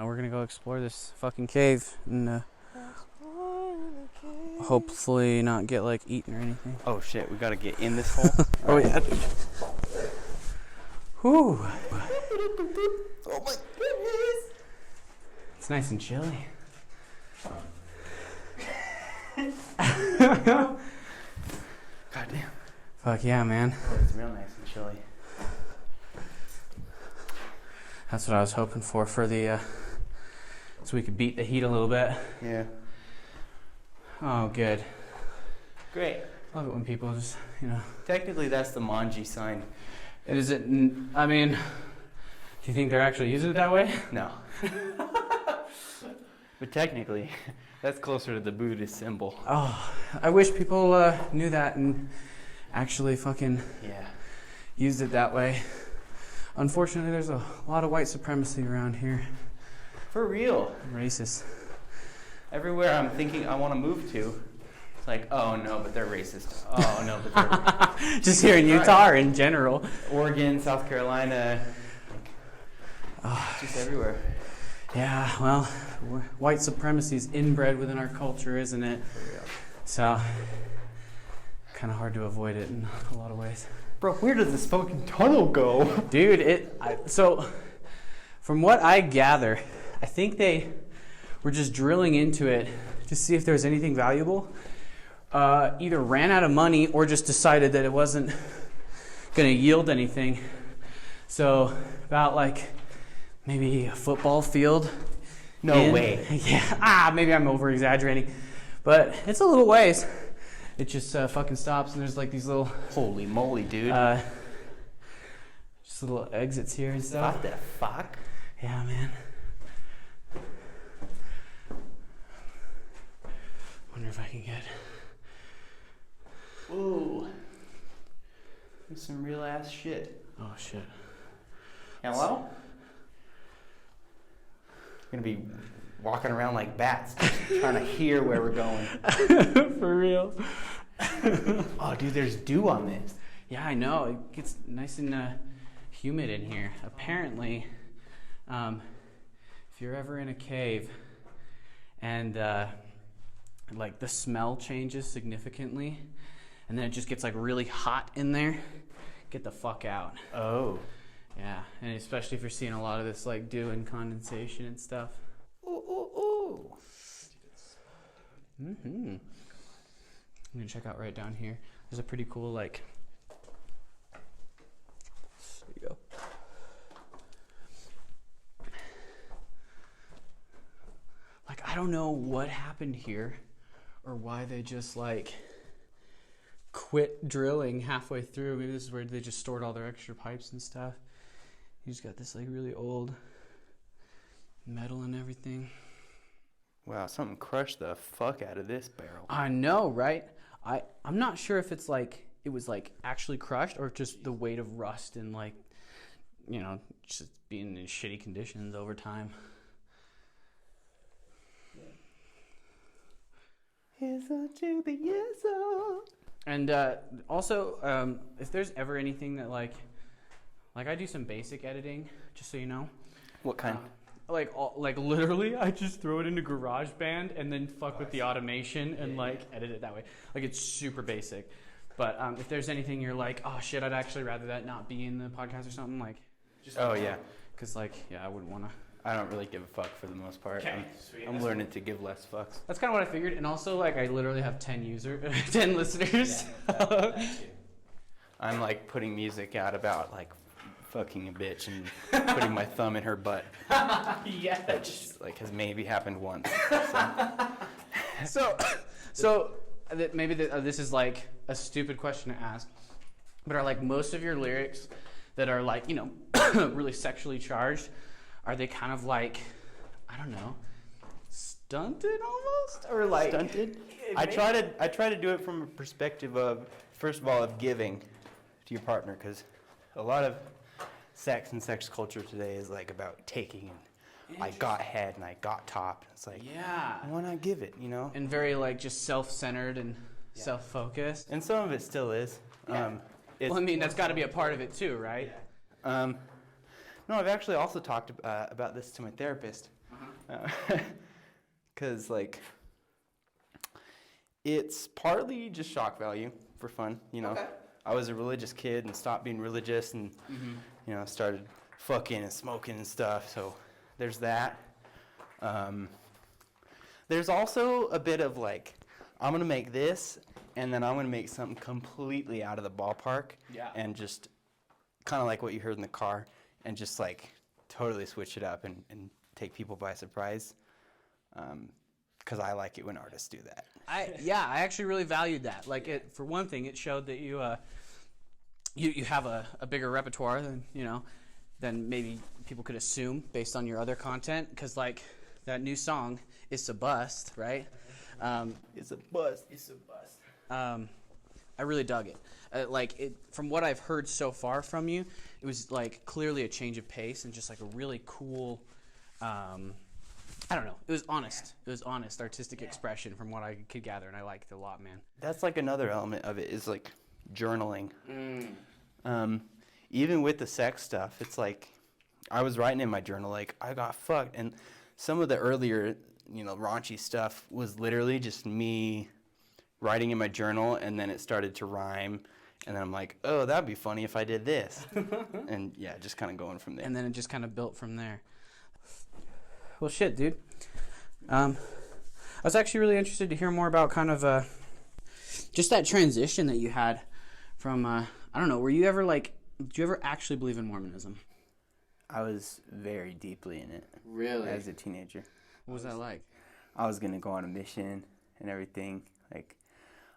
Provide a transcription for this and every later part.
We're gonna go explore this fucking cave and hopefully not get like eaten or anything. Oh shit, we gotta get in this hole. Oh yeah. Whew. Oh my goodness. It's nice and chilly. God damn. Fuck yeah, man. Oh, it's real nice and chilly. That's what I was hoping for the so we could beat the heat a little bit. Yeah. Oh, good. Great. Love it when people just, Technically, that's the Manji sign. Is it? I mean, do you think they're actually using it that way? No. But technically, that's closer to the Buddhist symbol. Oh, I wish people knew that and actually fucking used it that way. Unfortunately, there's a lot of white supremacy around here. For real. Racist. Everywhere I'm thinking I want to move to, it's like, oh no, but they're racist. Oh no, but they're just here in Utah or in general? Oregon, South Carolina, just everywhere. Yeah, well, white supremacy is inbred within our culture, isn't it? For real. So, kind of hard to avoid it in a lot of ways. Bro, where does this fucking tunnel go? Dude, so from what I gather, I think they were just drilling into it to see if there was anything valuable. Either ran out of money or just decided that it wasn't going to yield anything. So about like maybe a football field. No way. Yeah, maybe I'm over exaggerating, but it's a little ways. It just fucking stops and there's like these little... Holy moly, dude. Just little exits here and stuff. What the fuck? Yeah, man. Wonder if I can get... Ooh. There's some real ass shit. Oh, shit. Hello? We're gonna be walking around like bats, trying to hear where we're going. For real. Oh, dude, there's dew on this. Yeah, I know. It gets nice and humid in here. Apparently, if you're ever in a cave and like the smell changes significantly and then it just gets like really hot in there, get the fuck out. Oh. Yeah, and especially if you're seeing a lot of this like dew and condensation and stuff. Ooh, ooh, ooh. Mm-hmm. I'm gonna check out right down here. There's a pretty cool like... There you go. Like, I don't know what happened here or why they just like quit drilling halfway through. Maybe this is where they just stored all their extra pipes and stuff. You just got this like really old metal and everything. Wow, something crushed the fuck out of this barrel. I know, right? I'm not sure if it's like it was like actually crushed or just the weight of rust and like, just being in shitty conditions over time. And also, if there's ever anything that like I do some basic editing, just so you know. What kind? Like literally, I just throw it into GarageBand and then fuck with the automation and like edit it that way. Like it's super basic. But if there's anything you're like, oh shit, I'd actually rather that not be in the podcast or something, like. Just yeah. Because like, yeah, I wouldn't want to. I don't really give a fuck for the most part. Okay, I'm learning to give less fucks. That's kind of what I figured. And also, like, I literally have 10 listeners. Yeah, I'm like putting music out about like fucking a bitch and putting my thumb in her butt. Yeah. That just like has maybe happened once. So maybe this is like a stupid question to ask, but are like most of your lyrics that are like, really sexually charged, are they kind of like, I don't know, stunted almost? Or like stunted? I try to do it from a perspective of, first of all, of giving to your partner, because a lot of sex and sex culture today is like about taking, and I got head and I got top. It's like, why not give it, And very like just self-centered and self-focused. And some of it still is. Yeah. Well, I mean, that's got to be a part of it too, right? No, I've actually also talked about this to my therapist. Because, like, it's partly just shock value for fun, you know. Okay. I was a religious kid and stopped being religious and, you know, started fucking and smoking and stuff. So there's that. There's also a bit of, like, I'm going to make this, and then I'm going to make something completely out of the ballpark. Yeah. And just kind of like what you heard in the car, and just, like, totally switch it up and take people by surprise. Because I like it when artists do that. I actually really valued that. Like, for one thing, it showed that you have a bigger repertoire than maybe people could assume based on your other content. Because, like, that new song, It's a Bust, right? It's a bust. It's a bust. I really dug it. From what I've heard so far from you, it was, like, clearly a change of pace and just, like, a really cool, I don't know. It was honest. It was honest, artistic expression from what I could gather, and I liked it a lot, man. That's, like, another element of it is, like, journaling. Even with the sex stuff, it's like, I was writing in my journal, like, I got fucked. And some of the earlier, you know, raunchy stuff was literally just me writing in my journal, and then it started to rhyme. And then I'm like, oh, that'd be funny if I did this. And, yeah, just kind of going from there. And then it just kind of built from there. Well, shit, dude. I was actually really interested to hear more about kind of just that transition that you had from, I don't know, did you ever actually believe in Mormonism? I was very deeply in it. Really? As a teenager. What was that like? I was going to go on a mission and everything. Like,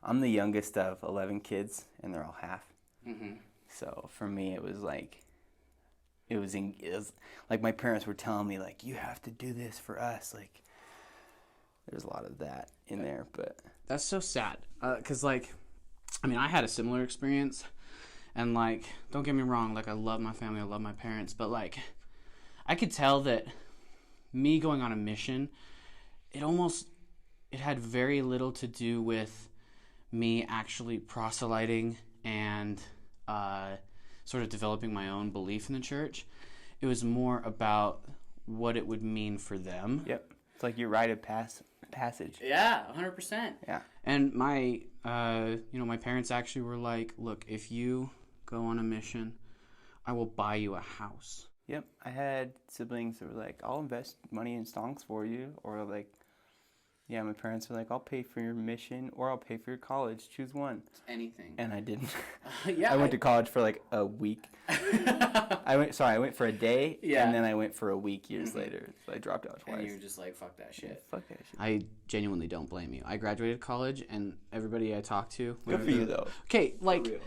I'm the youngest of 11 kids, and they're all half. Mm-hmm. So for me, it was like, it was like my parents were telling me, like, you have to do this for us. Like, there's a lot of that in there, but. That's so sad. 'Cause, like, I mean, I had a similar experience. And, like, don't get me wrong, like, I love my family, I love my parents. But, like, I could tell that me going on a mission, it had very little to do with me actually proselyting and sort of developing my own belief in the church. It was more about what it would mean for them. Yep. It's like you rite of passage. Yeah, 100%. Yeah. And my parents actually were like, look, if you go on a mission, I will buy you a house. Yep. I had siblings that were like, I'll invest money in songs for you. Or like, yeah, my parents were like, I'll pay for your mission or I'll pay for your college. Choose one. Anything. And I didn't. Yeah. I went to college for like a week. I went for a day. Yeah. And then I went for a week years later. So I dropped out twice. And you were just like, fuck that shit. Fuck that shit. I genuinely don't blame you. I graduated college and everybody I talked to. Good for you though. Okay, like,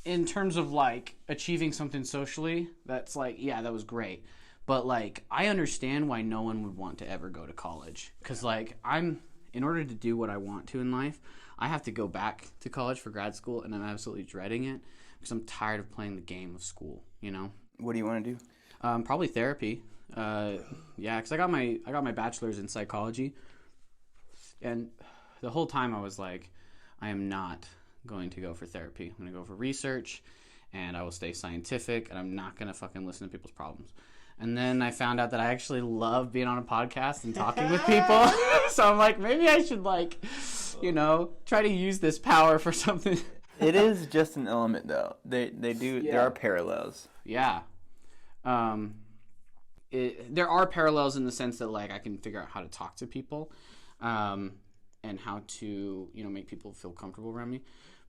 in terms of, like, achieving something socially, that's, like, yeah, that was great. But, like, I understand why no one would want to ever go to college. Because, like, in order to do what I want to in life, I have to go back to college for grad school, and I'm absolutely dreading it. Because I'm tired of playing the game of school, you know? What do you want to do? Probably therapy. Yeah, because I got my bachelor's in psychology. And the whole time I was like, I am not going to go for therapy. I'm going to go for research, and I will stay scientific, and I'm not going to fucking listen to people's problems. And then I found out that I actually love being on a podcast and talking with people. So I'm like, maybe I should, like, try to use this power for something. It is just an element, though. They do. Yeah. There are parallels. Yeah. There are parallels in the sense that, like, I can figure out how to talk to people, and how to, make people feel comfortable around me.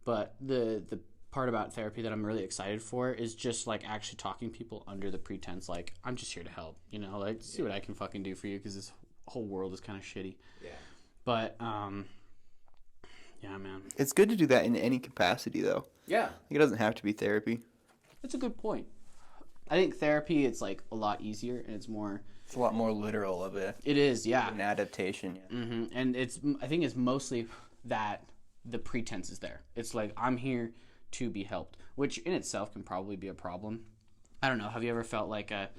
But the part about therapy that I'm really excited for is just, like, actually talking to people under the pretense, like, I'm just here to help, like, see what I can fucking do for you, because this whole world is kind of shitty. Yeah. But, yeah, man. It's good to do that in any capacity, though. Yeah. It doesn't have to be therapy. That's a good point. I think therapy, it's, like, a lot easier, and it's a lot more literal of it. It is, yeah. An adaptation, yeah. Mm-hmm. And I think it's mostly that the pretense is there. It's like, I'm here to be helped, which in itself can probably be a problem. I don't know. Have you ever felt like a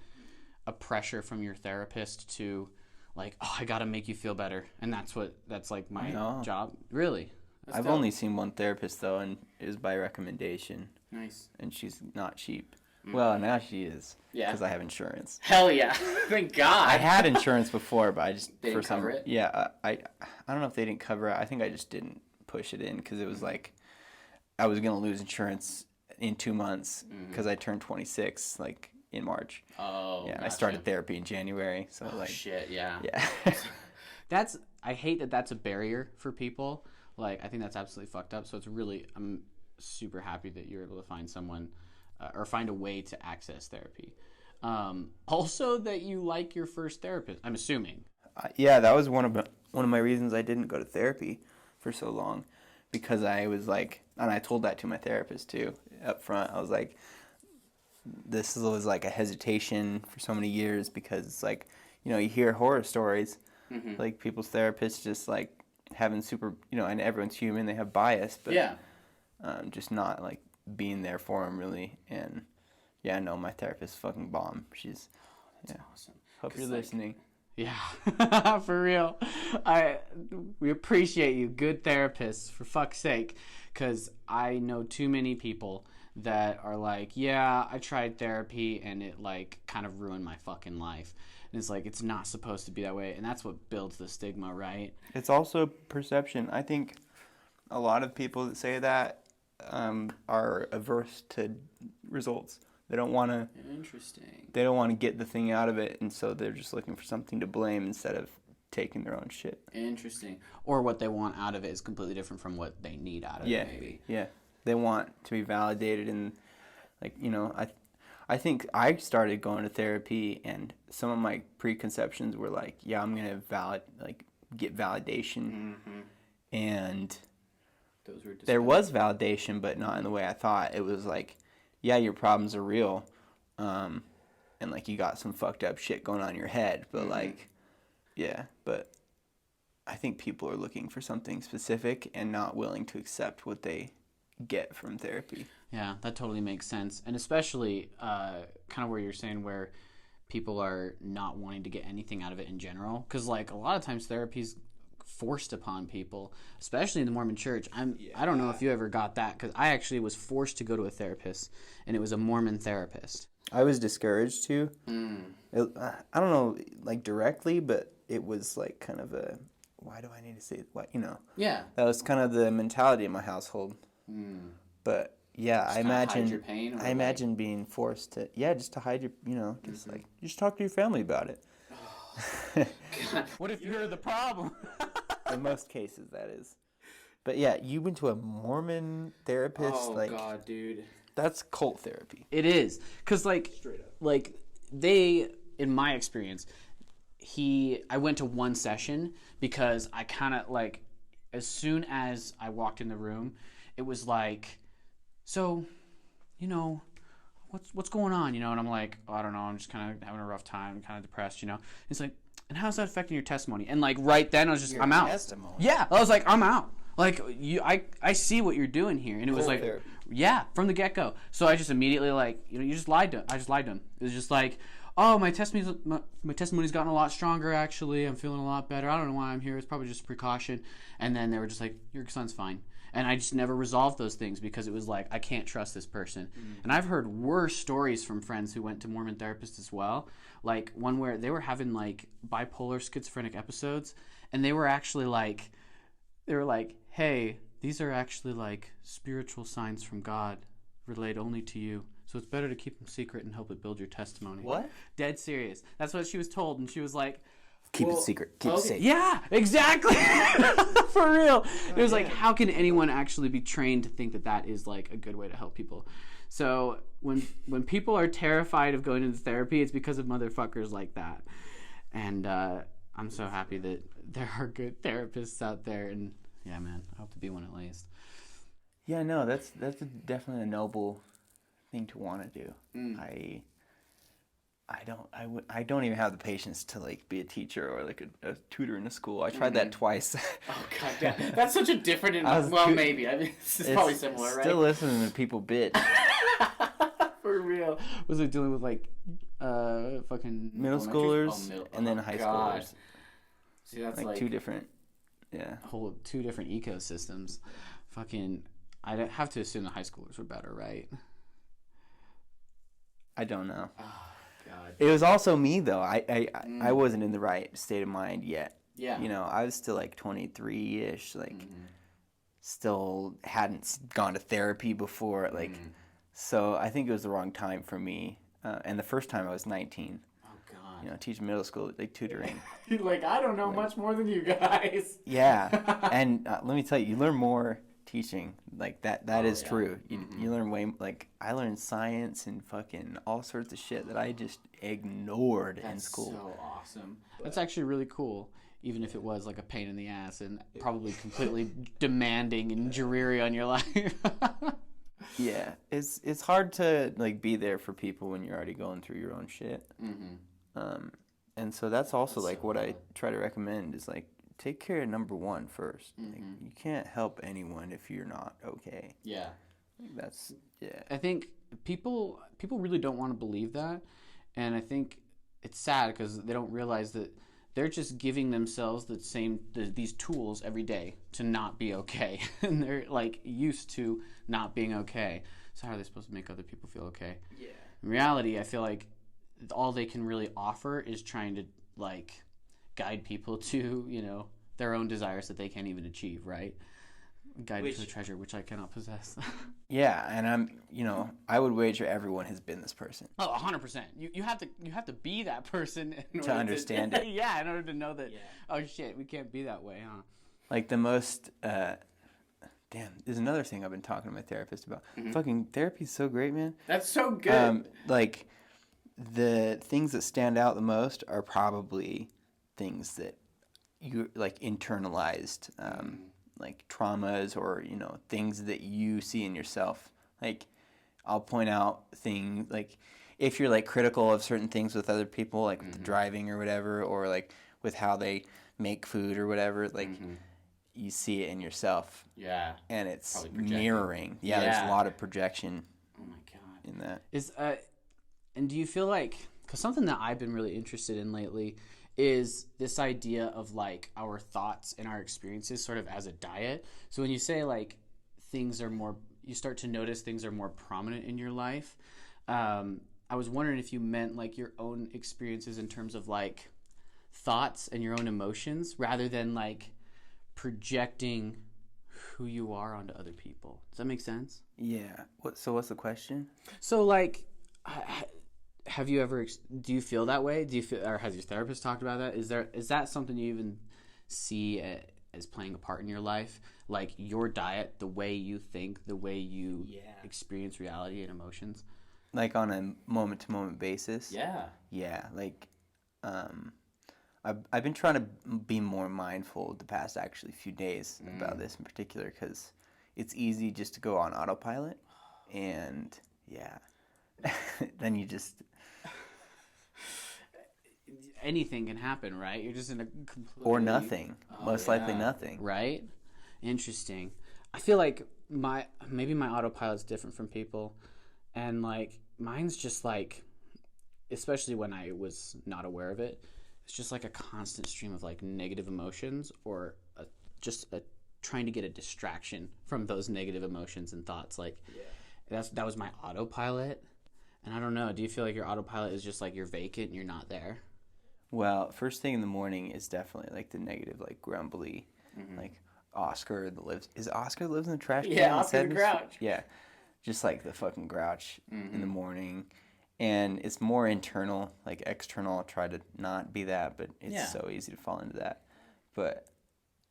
pressure from your therapist to, like, oh, I got to make you feel better, and that's like my job? Really? I've only seen one therapist, though, and it was by recommendation. Nice. And she's not cheap. Well, now she is. Yeah. Because I have insurance. Hell yeah. Thank God. I had insurance before, but I just They didn't cover it? Yeah, I don't know if they didn't cover it. I think I just didn't push it in because it was like I was gonna lose insurance in 2 months because I turned 26 like in March. Oh. Yeah, and I gotcha. started therapy in January. So Oh, like shit, yeah. yeah. I hate that that's a barrier for people. Like, I think that's absolutely fucked up. So it's really, I'm super happy that you're able to find someone or find a way to access therapy. Also, that you like your first therapist, I'm assuming. Yeah, that was one of my reasons I didn't go to therapy for so long, because I was like, and I told that to my therapist too up front. I was like, this was like a hesitation for so many years because it's like, you hear horror stories, like people's therapists just like having super, and everyone's human, they have bias, but Yeah. just not like being there for them really. And yeah, no, my therapist fucking bomb. She's Awesome. hope you're 'Cause, like, listening. Yeah, for real. We appreciate you, good therapists, for fuck's sake, because I know too many people that are like, yeah, I tried therapy and it like kind of ruined my fucking life. And it's like, it's not supposed to be that way, and that's what builds the stigma, right? It's also perception. I think a lot of people that say that are averse to results. They don't want to. Interesting. They don't want to get the thing out of it, and so they're just looking for something to blame instead of taking their own shit. Interesting. Or what they want out of it is completely different from what they need out of it, maybe. Yeah. They want to be validated, and like I think I started going to therapy, and some of my preconceptions were like, yeah, I'm gonna get validation, and Those were there was validation, but not in the way I thought. It was like, yeah, your problems are real, and like you got some fucked up shit going on in your head, but like, yeah, but I think people are looking for something specific and not willing to accept what they get from therapy. Yeah, that totally makes sense. And especially kind of where you're saying where people are not wanting to get anything out of it in general. Because, like, a lot of times therapy's forced upon people, especially in the Mormon church. I don't know if you ever got that, because I actually was forced to go to a therapist, and it was a Mormon therapist. I was discouraged too. I don't know, like directly, but it was like kind of a, why do I need to say what, Yeah. That was kind of the mentality in my household. But yeah, Just I kinda hide imagine your pain, or I imagine being forced to, just to hide your, just like, just talk to your family about it. What if you're the problem? In most cases, that is. But yeah, you went to a Mormon therapist. Oh, like, God, dude. that's cult therapy. It is. Because, like, they, in my experience, I went to one session because I kind of, like, as soon as I walked in the room, it was like, so, what's going on, And I'm like, oh, I don't know, I'm just kind of having a rough time, kind of depressed, It's like, and how's that affecting your testimony? And like right then I was just, I'm out. Testimony. Yeah, I was like, I'm out. Like I see what you're doing here, and it was like, therapy. yeah, from the get go. So I just immediately like, you just lied to. I just lied to him. It was just like, oh, my testimony's gotten a lot stronger. Actually, I'm feeling a lot better. I don't know why I'm here. It's probably just a precaution. And then they were just like, your son's fine. And I just never resolved those things because it was like, I can't trust this person. And I've heard worse stories from friends who went to Mormon therapists as well. Like one where they were having like bipolar schizophrenic episodes, and they were actually like, hey, these are actually like spiritual signs from God relayed only to you. So it's better to keep them secret and help it build your testimony. What? Dead serious. That's what she was told, and she was like, Keep it secret. Keep it safe. yeah, exactly. For real. It was like, how can anyone actually be trained to think that that is like a good way to help people? So when people are terrified of going into therapy, it's because of motherfuckers like that. And I'm so happy that there are good therapists out there. And yeah, man, I hope to be one at least. Yeah, no, that's definitely a noble thing to want to do. I don't even have the patience to like be a teacher or like a tutor in a school. I tried that twice. Oh, God, yeah. That's such a different... maybe. I mean, it's probably similar, right? Still listening to people bitch. For real. Was it dealing with like fucking Middle schoolers and then high God. schoolers. See, that's Like two different, whole two different ecosystems. Fucking, I'd have to assume the high schoolers were better, right? I don't know. Oh, God. It was also me though. I wasn't in the right state of mind yet. Yeah. You know, I was still like 23-ish, like still hadn't gone to therapy before, like so I think it was the wrong time for me. And the first time I was 19. Oh, God. You know, teaching middle school, like tutoring. You're like, I don't know much more than you guys. Yeah. And let me tell you, you learn more teaching. Like that is true. You learn way, like I learned science and fucking all sorts of shit that I just ignored in school. That's so awesome. That's actually really cool. Even if it was like a pain in the ass and probably completely demanding and dreary on your life. Yeah, it's hard to like be there for people when you're already going through your own shit. And so that's also like what I try to recommend is like take care of number one first. Like, you can't help anyone if you're not okay. Yeah. That's I think people really don't want to believe that, and I think it's sad because they don't realize that they're just giving themselves these tools every day to not be okay, and they're like used to not being okay. So how are they supposed to make other people feel okay? Yeah. In reality, I feel like all they can really offer is trying to like guide people to, you know, their own desires that they can't even achieve, right? Guide to a treasure which I cannot possess. yeah, and I would wager everyone has been this person. Oh, 100%. You have to be that person in To understand it. Yeah, in order to know that. Yeah. Oh shit, we can't be that way, huh? Like the most. Damn, there's another thing I've been talking to my therapist about. Fucking therapy's so great, man. That's so good. Like the things that stand out the most are probably things that you like internalized. Like traumas or, you know, things that you see in yourself. Like, I'll point out things, like, if you're, like, critical of certain things with other people, like with driving or whatever, or, like, with how they make food or whatever, like, you see it in yourself. Yeah. And it's mirroring. Yeah, there's a lot of projection in that. And do you feel like, because something that I've been really interested in lately is this idea of like our thoughts and our experiences sort of as a diet. So when you say like things are more, you start to notice things are more prominent in your life. I was wondering if you meant like your own experiences in terms of like thoughts and your own emotions rather than like projecting who you are onto other people. Does that make sense? Yeah. So what's the question? So like, have you ever? Do you feel that way? Do you feel, or has your therapist talked about that? Is that something you even see as playing a part in your life? Like your diet, the way you think, the way you experience reality and emotions. Like on a moment to moment basis. Yeah. Yeah. Like, I've been trying to be more mindful the past actually few days about this in particular because it's easy just to go on autopilot, and then you just. Anything can happen, right? You're just in a completely... Or nothing. Most likely nothing. Right? Interesting. I feel like maybe my autopilot's different from people. And, like, mine's just, like, especially when I was not aware of it, it's just, like, a constant stream of, like, negative emotions or trying to get a distraction from those negative emotions and thoughts. Like, that was my autopilot. And I don't know, do you feel like your autopilot is just, like, you're vacant and you're not there? Well, first thing in the morning is definitely like the negative, like grumbly, like Oscar that lives. Is Oscar lives in the trash can? Yeah, Oscar the Grouch. Yeah, just like the fucking grouch in the morning, and it's more internal. Like external, I'll try to not be that, but it's so easy to fall into that. But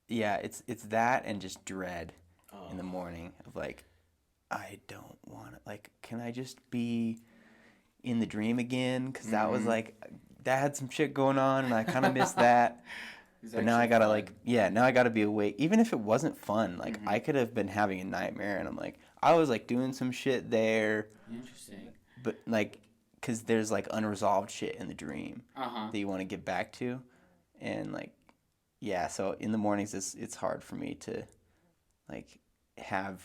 yeah, it's that and just dread in the morning of like, I don't want to. Like, can I just be in the dream again? Because that was like. That had some shit going on, and I kind of missed that. But now I gotta now I gotta be awake. Even if it wasn't fun, like I could have been having a nightmare, and I'm like, I was like doing some shit there. Interesting. But like, cause there's like unresolved shit in the dream that you want to get back to, and like, so in the mornings it's hard for me to like have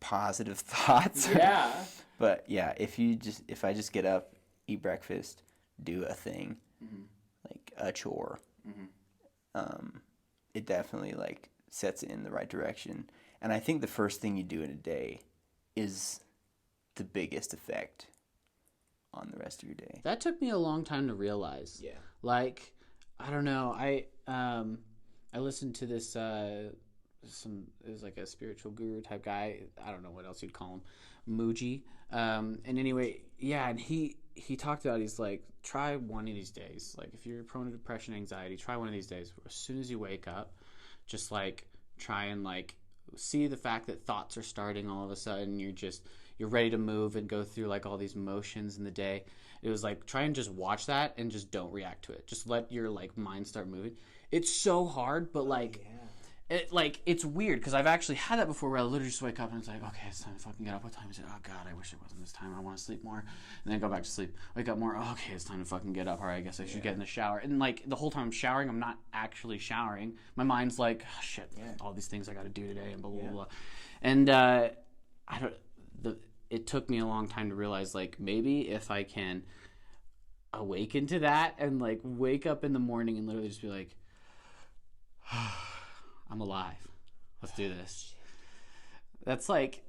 positive thoughts. Yeah. But yeah, if I just get up, eat breakfast, do a thing, like a chore, it definitely like sets it in the right direction. And I think the first thing you do in a day is the biggest effect on the rest of your day. That took me a long time to realize. Yeah. Like, I don't know. I listened to this it was like a spiritual guru type guy. I don't know what else you'd call him, Muji. And anyway, yeah, and he talked about, he's like, try one of these days. Like, if you're prone to depression, anxiety, try one of these days. As soon as you wake up, just like try and like see the fact that thoughts are starting all of a sudden. You're ready to move and go through like all these motions in the day. It was like, try and just watch that and just don't react to it. Just let your like mind start moving. It's so hard, but like, it's weird because I've actually had that before where I literally just wake up and it's like, okay, it's time to fucking get up. What time is it? Oh God, I wish it wasn't this time. I want to sleep more. And then go back to sleep. Wake up more. Oh, okay, it's time to fucking get up. All right, I guess I should get in the shower. And like the whole time I'm showering, I'm not actually showering. My mind's like, oh, shit, all these things I got to do today and blah blah blah. And it took me a long time to realize, like, maybe if I can awaken to that and like wake up in the morning and literally just be like, I'm alive. Let's do this. That's like,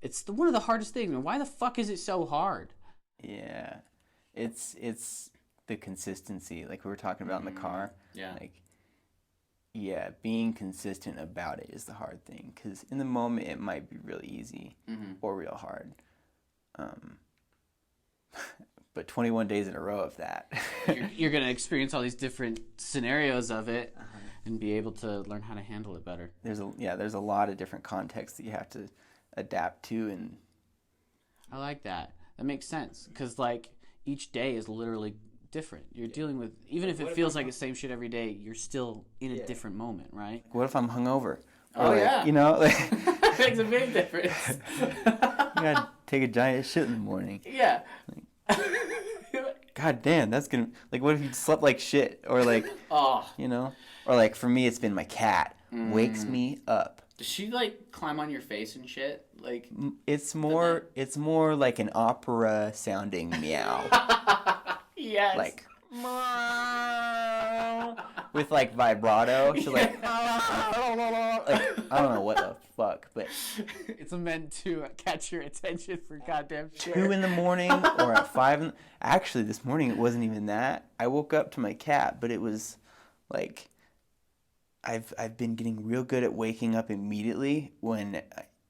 it's one of the hardest things. And why the fuck is it so hard? Yeah, it's the consistency, like we were talking about in the car. Yeah. Like, yeah, being consistent about it is the hard thing, because in the moment it might be really easy or real hard. But 21 days in a row of that. you're going to experience all these different scenarios of it and be able to learn how to handle it better. There's a lot of different contexts that you have to adapt to, and I like that. That makes sense, because like each day is literally different. You're dealing with, even if it feels like the same shit every day, you're still in a different moment, right? what if I'm hungover? Oh, yeah. You know, like, It makes a big difference. you gotta take a giant shit in the morning. Yeah. God damn, that's gonna, like, what if you slept like shit, or like, you know, or like for me, it's been my cat wakes me up. Does she like climb on your face and shit? Like, It's more like an opera sounding meow. yes. Like, with like vibrato. She's like, I don't know what the fuck, but it's meant to catch your attention for goddamn sure. 2 in the morning or at 5 actually this morning it wasn't even that. I woke up to my cat, but it was like, I've been getting real good at waking up immediately when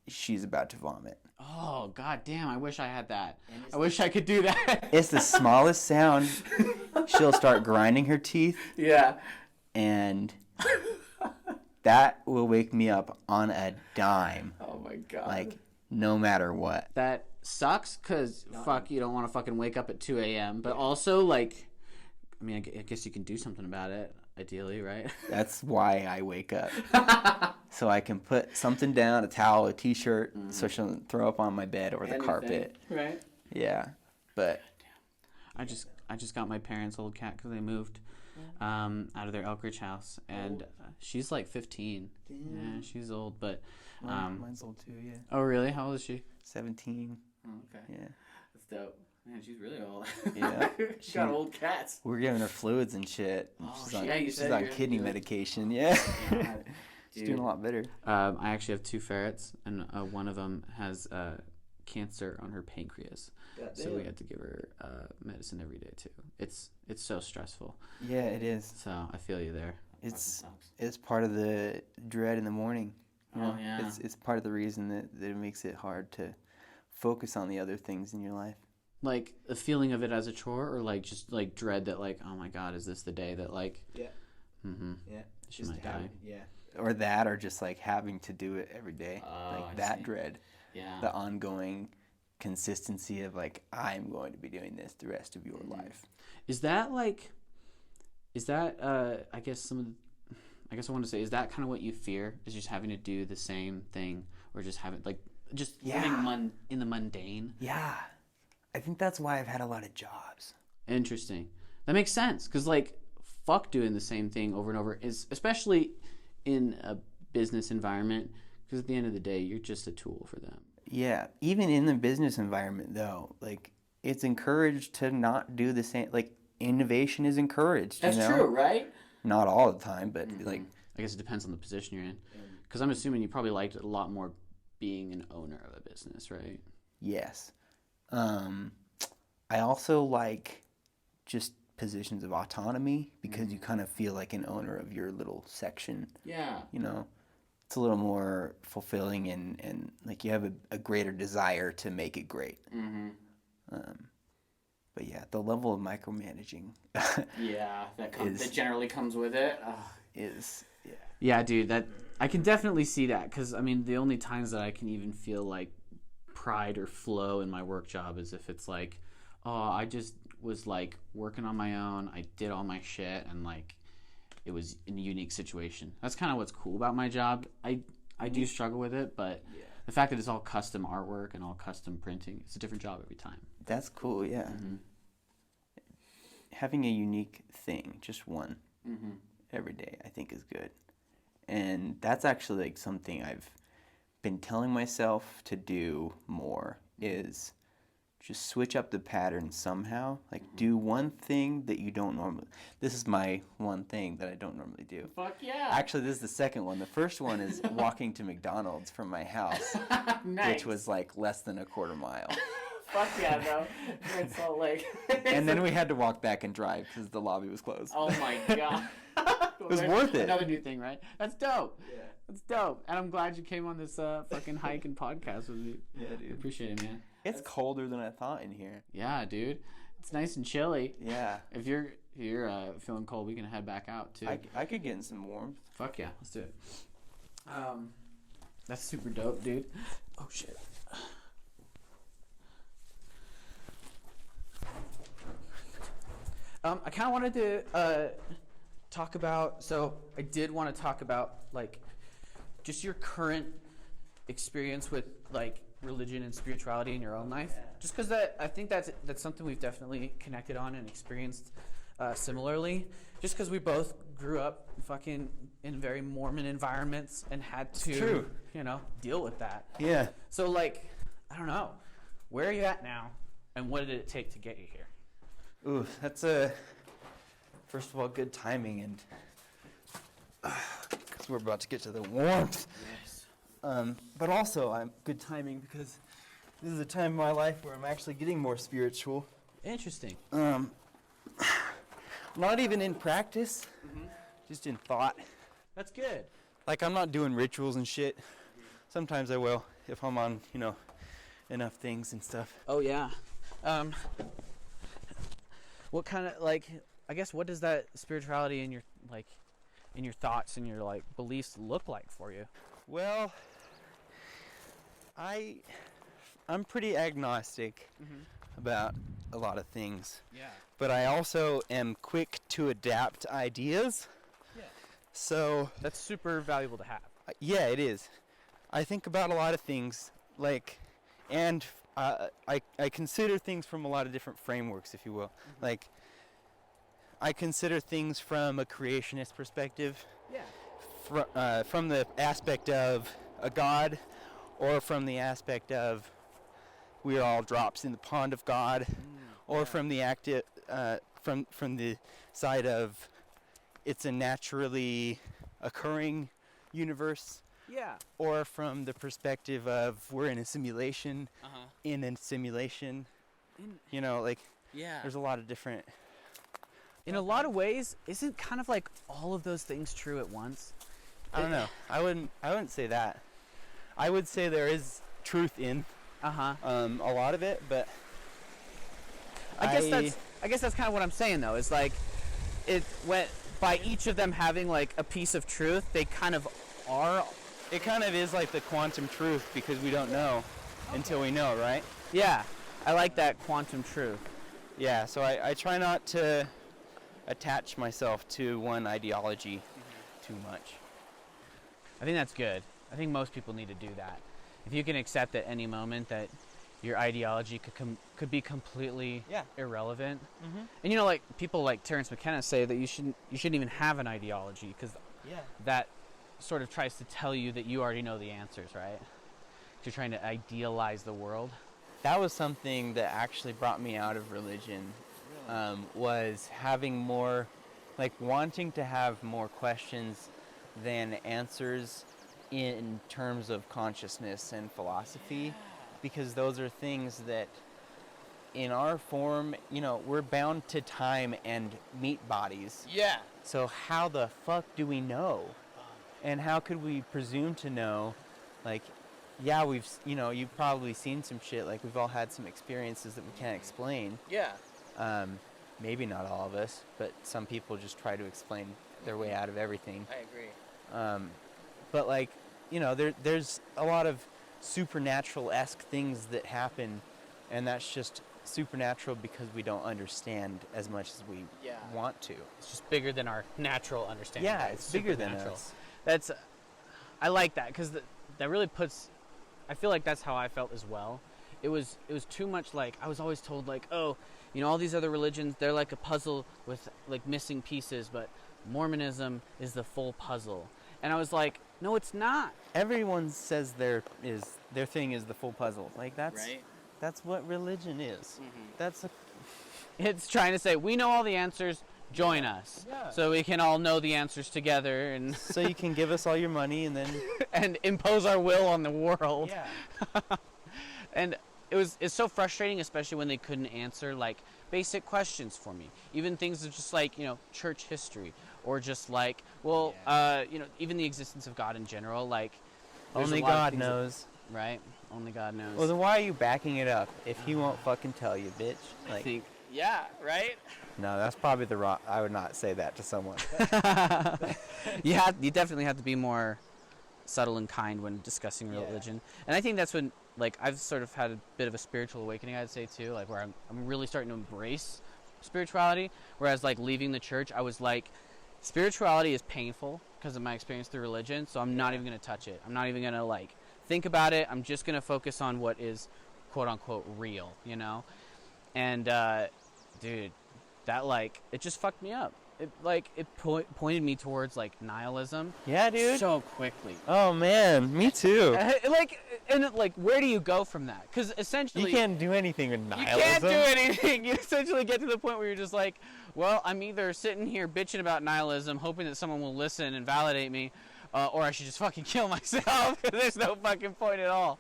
she's about to vomit. Oh, god damn, I wish I had that. I wish I could do that. It's the smallest sound. She'll start grinding her teeth, Yeah. and that will wake me up on a dime. Oh my god. Like, no matter what. That sucks, because fuck, you don't want to fucking wake up at 2 a.m. But also, like, I mean, I guess you can do something about it, ideally, right? That's why I wake up. So I can put something down, a towel, a t-shirt, so she doesn't throw up on my bed or the carpet. Right. Yeah. But I just got my parents' old cat because they moved out of their Elk Ridge house, and she's like 15. Damn. Yeah, she's old, but mine's old too, yeah. Oh really? How old is she? 17. Oh, okay. Yeah. That's dope. Man, she's really old. Yeah. She got old cats. We're giving her fluids and shit. Oh, She's on kidney medication. Yeah. She's doing a lot better. I actually have 2 ferrets, and one of them has cancer on her pancreas. So we had to give her medicine every day too. It's so stressful. Yeah, it is. So I feel you there. It's part of the dread in the morning. You know? Oh yeah. It's part of the reason that it makes it hard to focus on the other things in your life. Like the feeling of it as a chore, or like just like dread that, like, oh my god, is this the day that like Yeah. she might die? Yeah. Or that, or just like having to do it every day. Like that dread. Yeah. The ongoing consistency of like, I'm going to be doing this the rest of your life. Is that I guess I want to say, is that kind of what you fear, is just having to do the same thing, or just having living in the mundane? Yeah. I think that's why I've had a lot of jobs. Interesting. That makes sense, because like, fuck doing the same thing over and over, especially in a business environment, because at the end of the day, you're just a tool for them. Yeah, even in the business environment though, like, it's encouraged to not do the same. Like, innovation is encouraged. That's true, right? Not all the time, but like, I guess it depends on the position you're in, because I'm assuming you probably liked it a lot more being an owner of a business, right? yes. I also like just positions of autonomy because you kind of feel like an owner of your little section. Yeah. You know, it's a little more fulfilling and like you have a greater desire to make it great. Mm-hmm. But yeah, the level of micromanaging Yeah, that generally comes with it. is Yeah, dude, that I can definitely see that because I mean, the only times that I can even feel like pride or flow in my work job is if it's like, oh, I just was like working on my own. I did all my shit and like it was in a unique situation. That's kind of what's cool about my job. I do struggle with it, but the fact that it's all custom artwork and all custom printing, it's a different job every time. That's cool, yeah. Mm-hmm. Having a unique thing, just one, Mm-hmm. every day, I think is good. And that's actually like something I've been telling myself to do more is just switch up the pattern somehow. Like do one thing that you don't normally. This is my one thing that I don't normally do. Fuck yeah. Actually, this is the second one. The first one is walking to McDonald's from my house, Nice. which was like less than a quarter mile. Fuck yeah, bro. Great Salt Lake. And then we had to walk back and drive because the lobby was closed. Oh my god. It was worth it. Another new thing, right? That's dope. Yeah. That's dope. And I'm glad you came on this fucking hike and podcast with me. Yeah, I dude. appreciate it, man. It's colder than I thought in here. Yeah, dude. It's nice and chilly. Yeah. If you're feeling cold, we can head back out too. I could get in some warmth. Fuck yeah, let's do it. That's super dope, dude. Oh shit. I kind of wanted to talk about. So I did want to talk about like just your current experience with like religion and spirituality in your own life. Just because I think that's something we've definitely connected on and experienced similarly. Just because we both grew up fucking in very Mormon environments and had to, deal with that. Yeah. So like, I don't know, where are you at now, and what did it take to get you here? Ooh, that's first of all, good timing, and because we're about to get to the warmth. Yes. But also, good timing because this is a time in my life where I'm actually getting more spiritual. Interesting. Not even in practice, just in thought. That's good. Like I'm not doing rituals and shit. Sometimes I will if I'm on, enough things and stuff. Oh yeah. What kind of like? I guess what does that spirituality in your thoughts and your like beliefs look like for you? Well, I'm pretty agnostic about a lot of things. Yeah. But I also am quick to adapt ideas. Yeah. So That's super valuable to have. yeah, it is. I think about a lot of things, and I consider things from a lot of different frameworks, if you will. Like, I consider things from a creationist perspective. Yeah. From the aspect of a god, or from the aspect of we are all drops in the pond of God, or from the from the side of it's a naturally occurring universe, Yeah. or from the perspective of we're in a simulation, in a simulation. Yeah. There's a lot of different. In a lot of ways, isn't kind of like all of those things true at once? I don't know. I wouldn't say that. I would say there is truth in a lot of it, but I guess that's kind of what I'm saying though. Is like it went by each of them having like a piece of truth. They kind of are. it kind of is like the quantum truth because we don't know until we know, right? Yeah. I like that quantum truth. Yeah. So I try not to attach myself to one ideology too much. I think that's good. I think most people need to do that. If you can accept at any moment that your ideology could be completely irrelevant, and like people like Terence McKenna say that you shouldn't even have an ideology because that sort of tries to tell you that you already know the answers, right? You're trying to idealize the world. That was something that actually brought me out of religion. Was having more, like wanting to have more questions than answers in terms of consciousness and philosophy, because those are things that in our form, you know, we're bound to time and meat bodies. Yeah. So how the fuck do we know? And how could we presume to know? Like, yeah, you've probably seen some shit. Like, we've all had some experiences that we can't explain. Yeah. Maybe not all of us, but some people just try to explain their way out of everything. I agree. But like, you know, there's a lot of supernatural-esque things that happen, and that's just supernatural because we don't understand as much as we want to. It's just bigger than our natural understanding. Yeah, right? it's bigger than supernatural. us. I like that because that really puts. I feel like that's how I felt as well. It was too much like I was always told like, oh, you know, all these other religions, they're like a puzzle with like missing pieces, but Mormonism is the full puzzle. And I was like, no, it's not. Everyone says their thing is the full puzzle. Like that's what religion is. Mm-hmm. It's trying to say we know all the answers. Join us, so we can all know the answers together, and so you can give us all your money and then and impose our will on the world. Yeah. And it's so frustrating, especially when they couldn't answer like basic questions for me. Even things of just like, you know, church history, or just like, well, you know, even the existence of God in general. Like, only God knows, right? Only God knows. Well, then why are you backing it up if He won't fucking tell you, bitch? Like, I think, yeah, right. No, that's probably the wrong. I would not say that to someone. You definitely have to be more subtle and kind when discussing religion. And I think that's when, like, I've sort of had a bit of a spiritual awakening, I'd say too, like where I'm really starting to embrace spirituality. Whereas like leaving the church, I was like, spirituality is painful because of my experience through religion, so I'm not even going to touch it. I'm not even going to like think about it. I'm just going to focus on what is quote unquote real, you know? And dude, that like it just fucked me up. It like pointed me towards like nihilism. Yeah, dude. So quickly. Oh man, me too. Like where do you go from that? Because essentially you can't do anything with nihilism. You can't do anything. You essentially get to the point where you're just like, well, I'm either sitting here bitching about nihilism, hoping that someone will listen and validate me, or I should just fucking kill myself because there's no fucking point at all.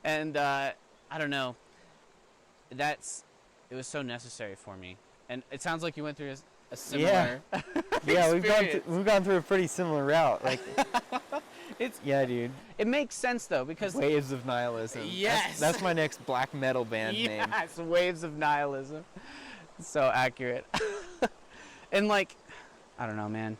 And I don't know. It was so necessary for me. And it sounds like you went through a similar yeah, we've gone through a pretty similar route. Like, dude. It makes sense though because Waves of Nihilism. Yes, that's my next black metal band name. Yes, Waves of Nihilism. So accurate. And like, I don't know, man.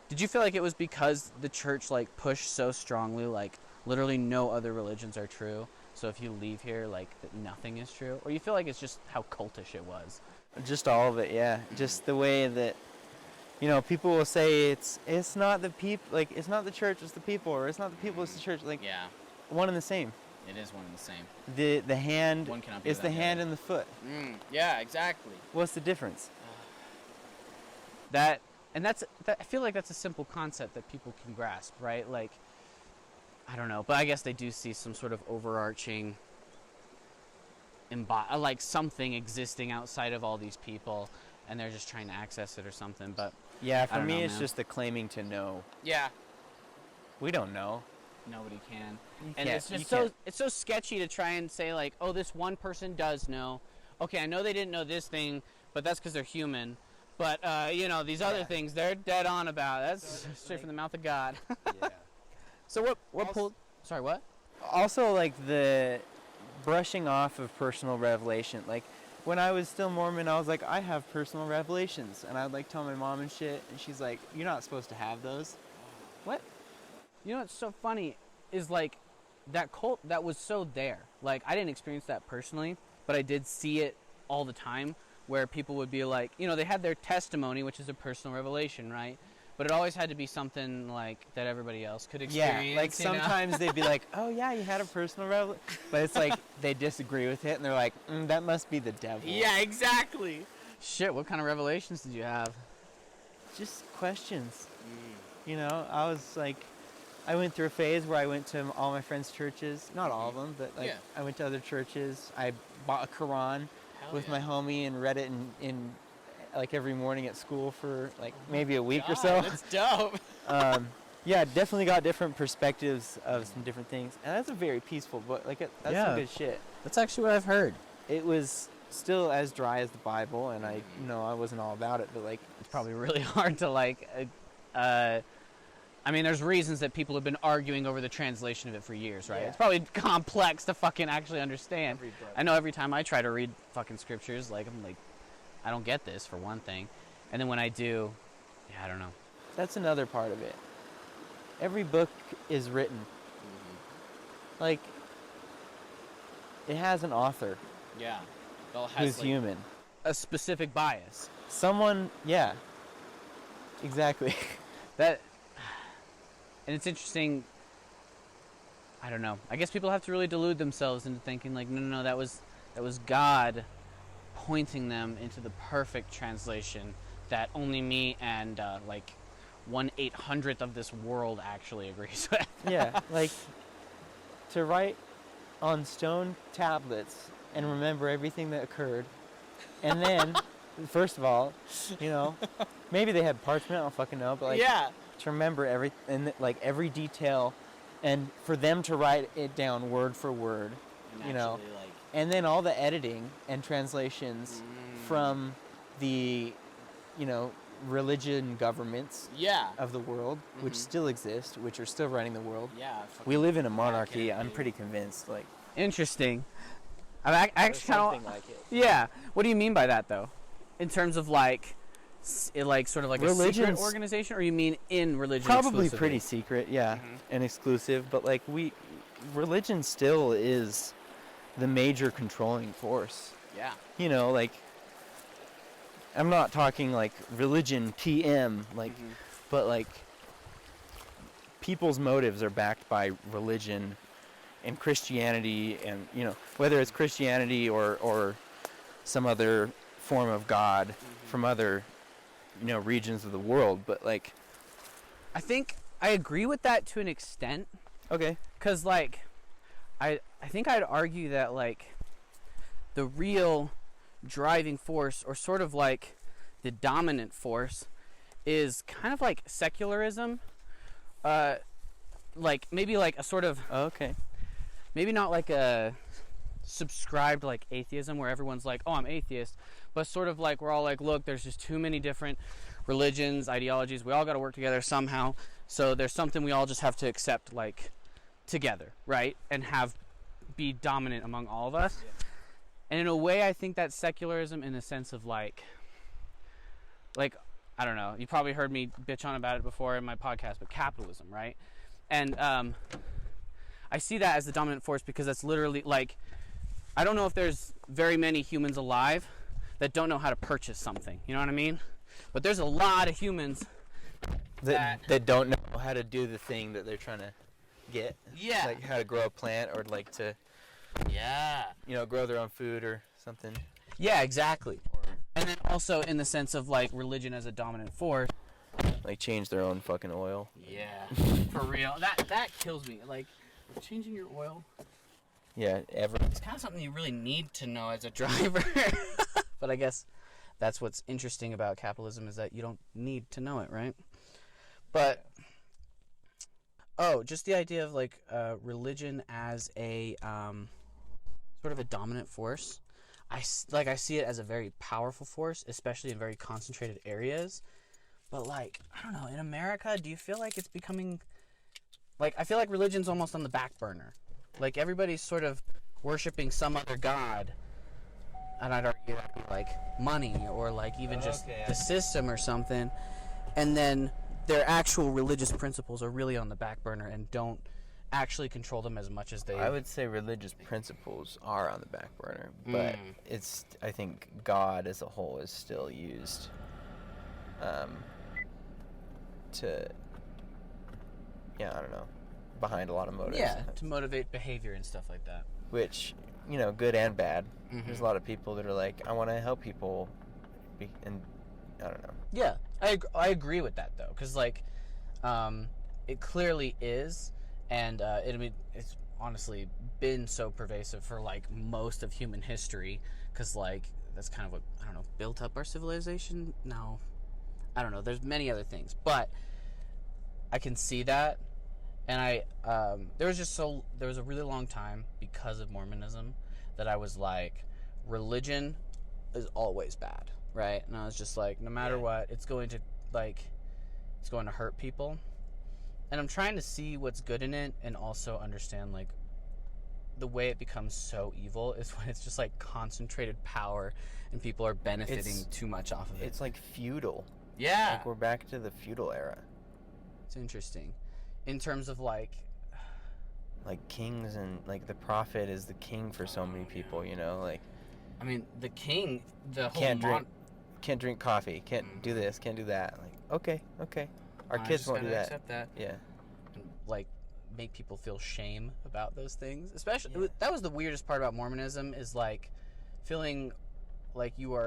Did you feel like it was because the church like pushed so strongly, like literally no other religions are true? So if you leave here, like that nothing is true, or you feel like it's just how cultish it was? Just all of it, yeah. Just the way that, you know, people will say it's not the people, like it's not the church, it's the people, or it's not the people, it's the church. Like, one and the same. It is one and the same. The hand one cannot be is the hand and the foot. Yeah, exactly. What's the difference? I feel like that's a simple concept that people can grasp, right? Like, I don't know, but I guess they do see some sort of overarching like something existing outside of all these people, and they're just trying to access it or something. But yeah, for me, it's just the claiming to know. Yeah, we don't know. Nobody can, and it's just it's so sketchy to try and say like, oh, this one person does know. Okay, I know they didn't know this thing, but that's because they're human. But you know, these other things, they're dead on about. That's straight from the mouth of God. So what pulled? Sorry, what? Also, like the brushing off of personal revelation. Like when I was still Mormon, I was like, I have personal revelations, and I'd like tell my mom and shit, and she's like, you're not supposed to have those. What? You know what's so funny is like that cult that was so there. Like I didn't experience that personally, but I did see it all the time where people would be like, you know, they had their testimony, which is a personal revelation, right? But it always had to be something like that everybody else could experience. Yeah, like sometimes they'd be like, oh yeah, you had a personal revelation. But it's like they disagree with it and they're like, that must be the devil. Yeah, exactly. Shit, what kind of revelations did you have? Just questions. You know, I was like, I went through a phase where I went to all my friends' churches. Not all of them, but like I went to other churches. I bought a Quran with my homie and read it in like every morning at school for like maybe a week or so. That's dope. Yeah, definitely got different perspectives of some different things, and that's a very peaceful book. Like that's some good shit. That's actually what I've heard. It was still as dry as the Bible, and I wasn't all about it, but like It's probably really hard to like. I mean, there's reasons that people have been arguing over the translation of it for years, right? Yeah. It's probably complex to fucking actually understand. I know every time I try to read fucking scriptures, like I'm like, I don't get this for one thing, and then when I do, yeah, I don't know. that's another part of it. Every book is written. Like, it has an author Yeah, it all who's human. a specific bias. Someone, yeah. Exactly. That, and it's interesting. I don't know. I guess people have to really delude themselves into thinking like, no, that was God pointing them into the perfect translation that only me and like 1/800th of this world actually agrees with. Yeah, like, to write on stone tablets and remember everything that occurred, and then, first of all, maybe they had parchment, I don't fucking know, but like, Yeah. to remember every detail, and for them to write it down word for word, and then all the editing and translations from the, religion governments Yeah. of the world, which still exist, which are still running the world. Yeah. We live in a monarchy. I'm pretty convinced. Like, Interesting. I actually kind of. like it. Yeah. What do you mean by that, though? In terms of like, sort of like a secret Religion's- organization, or you mean in religion? Probably exclusively? pretty secret, yeah, and exclusive. But like, religion still is the major controlling force. Yeah. Like, I'm not talking like religion PM, like, but like, people's motives are backed by religion and Christianity, and whether it's Christianity or some other form of God from other regions of the world. But like, I think I agree with that to an extent. okay, Because, like, I think I'd argue that, like, the real driving force, or sort of like the dominant force, is kind of like secularism. Like, maybe like a sort of, okay, maybe not like a subscribed like atheism where everyone's like, oh, I'm atheist, but sort of like we're all like, look, there's just too many different religions, ideologies, we all got to work together somehow, so there's something we all just have to accept, like, together, right? And be dominant among all of us. Yeah. And in a way, I think that's secularism in the sense of like I don't know, you probably heard me bitch on about it before in my podcast, but capitalism, right? And I see that as the dominant force because that's literally like, I don't know if there's very many humans alive that don't know how to purchase something, you know what I mean? But there's a lot of humans that don't know how to do the thing that they're trying to get. Yeah. Like how to grow a plant, or like to grow their own food or something. Yeah, exactly. And then also in the sense of like religion as a dominant force. Like change their own fucking oil. Yeah. For real. That kills me. Like, changing your oil. Yeah, It's kind of something you really need to know as a driver. But I guess that's what's interesting about capitalism, is that you don't need to know it, right? But just the idea of like religion as a sort of a dominant force. I see it as a very powerful force, especially in very concentrated areas. But like, I don't know, in America, do you feel like it's becoming like, I feel like religion's almost on the back burner. Like, everybody's sort of worshiping some other god, and I'd argue that'd be like money, or like even just the system or something, and then their actual religious principles are really on the back burner and don't actually control them as much as they. I would say religious principles are on the back burner, but I think God as a whole is still used I don't know, behind a lot of motives. Yeah, to motivate behavior and stuff like that. Which, good and bad. There's a lot of people that are like, I want to help people, and I don't know. Yeah, I agree with that though, because like, it clearly is, and it's honestly been so pervasive for like most of human history, because like that's kind of what, I don't know, built up our civilization. No, I don't know. There's many other things, but I can see that, and there was a really long time because of Mormonism that I was like religion is always bad, right? And I was just like, no matter what, it's going to hurt people. And I'm trying to see what's good in it and also understand, like, the way it becomes so evil is when it's just like concentrated power and people are benefiting too much off of it. It's like feudal. Yeah. Like we're back to the feudal era. It's interesting. In terms of like kings, and like the prophet is the king for so many people, you know, like I mean, the king, the whole can't drink coffee, can't do this, can't do that. Like, okay. Our kids won't do that. Accept that. Yeah. And, like, make people feel shame about those things. Especially that was the weirdest part about Mormonism, is like feeling like you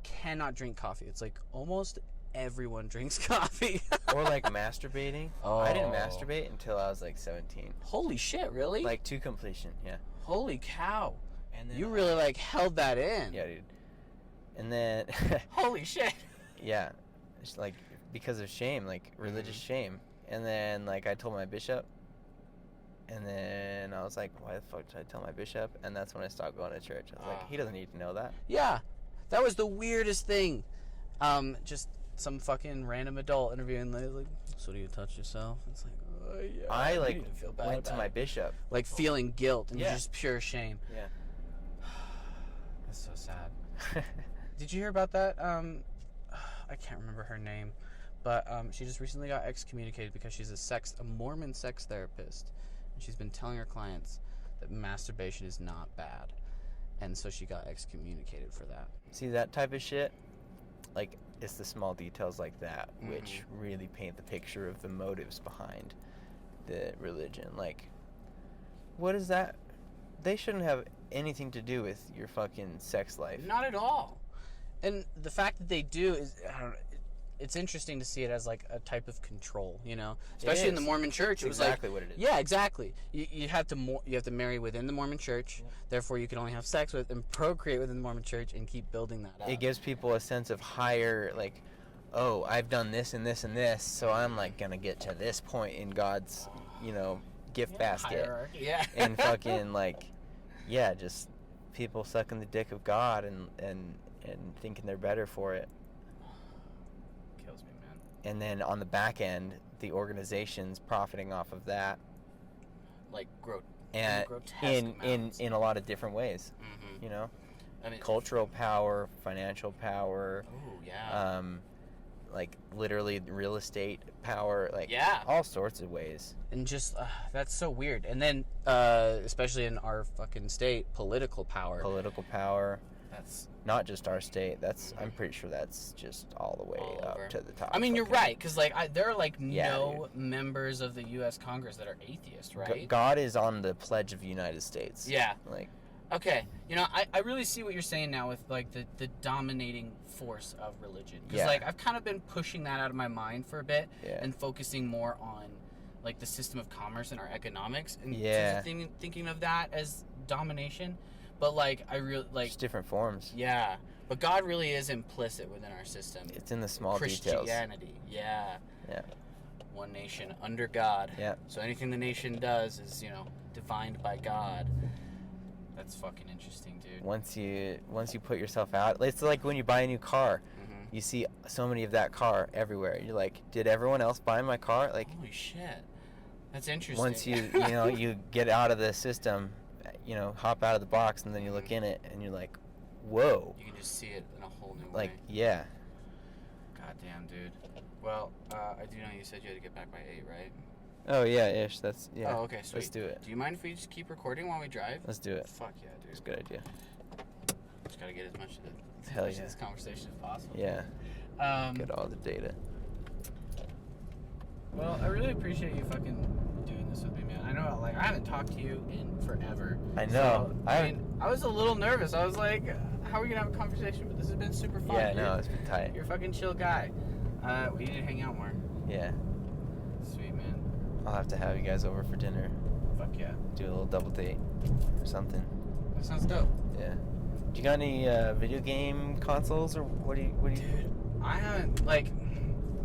cannot drink coffee. It's like almost everyone drinks coffee. Or like masturbating. Oh. I didn't masturbate until I was like 17. Holy shit, really? Like to completion, yeah. Holy cow. And then You really like held that in. Yeah, dude. And then Holy shit. yeah. It's like because of shame, like religious shame. And then like I told my bishop, and then I was like, why the fuck did I tell my bishop? And that's when I stopped going to church. I was like, he doesn't need to know that. Yeah. That was the weirdest thing. Just some fucking random adult interviewing, like, so do you touch yourself? It's like, oh, yeah. I like need to feel bad went to about my it. bishop. Like feeling guilt and Yeah. just pure shame. Yeah. That's so sad. Did you hear about that? I can't remember her name, but she just recently got excommunicated because she's a Mormon sex therapist, and she's been telling her clients that masturbation is not bad, and so she got excommunicated for that. See, that type of shit, like, it's the small details like that which really paint the picture of the motives behind the religion. Like, what is that? They shouldn't have anything to do with your fucking sex life. Not at all. And the fact that they do is, I don't know, it's interesting to see it as like a type of control, you know, especially in the Mormon Church. It was exactly like, what it is. Yeah, exactly. You have to marry within the Mormon Church. Yeah. Therefore, you can only have sex with and procreate within the Mormon Church and keep building that up. It gives people a sense of higher, like, oh, I've done this and this and this, so I'm like gonna get to this point in God's, you know, gift basket. Hierarchy. Yeah. And fucking like, yeah, just people sucking the dick of God and thinking they're better for it. Kills me, man. And then on the back end, the organization's profiting off of that. Like and in a lot of different ways. Mm-hmm. You know? I mean, cultural power, financial power. Oh, yeah. Like literally real estate power, like all sorts of ways. And just that's so weird. And then especially in our fucking state, political power. That's not just our state. I'm pretty sure that's just all the way up to the top. I mean, you're right, because like there are like no members of the U.S. Congress that are atheists, right? God is on the Pledge of the United States. Yeah. Like. Okay, you know, I really see what you're saying now with like the dominating force of religion. Because like I've kind of been pushing that out of my mind for a bit and focusing more on like the system of commerce and our economics and thinking of that as domination. But like I really like just different forms. Yeah, but God really is implicit within our system. It's in the small Christianity, details. yeah. One nation under God. Yeah. So anything the nation does is, you know, divined by God. That's fucking interesting, dude. Once you put yourself out, it's like when you buy a new car, you see so many of that car everywhere. You're like, did everyone else buy my car? Like, holy shit, that's interesting. Once you get out of the system, you know, hop out of the box, and then you look in it, and you're like, whoa. You can just see it in a whole new way. Like, yeah. Goddamn, dude. Well, I do know you said you had to get back by 8, right? Oh, yeah, ish. That's, yeah. Oh, okay, sweet. Let's do it. Do you mind if we just keep recording while we drive? Let's do it. Fuck yeah, dude. It's a good idea. Just gotta get as much of this conversation as possible. Yeah. Get all the data. Well, I really appreciate you fucking doing this with me, man. I know, like, I haven't talked to you in forever. I know. So, I was a little nervous. I was like, how are we gonna have a conversation? But this has been super fun. Yeah, no, it's been tight. You're a fucking chill guy. We need to hang out more. Yeah. Sweet, man. I'll have to have you guys over for dinner. Fuck yeah. Do a little double date or something. That sounds dope. Yeah. Do you got any video game consoles, or what do you? Dude, I haven't, like,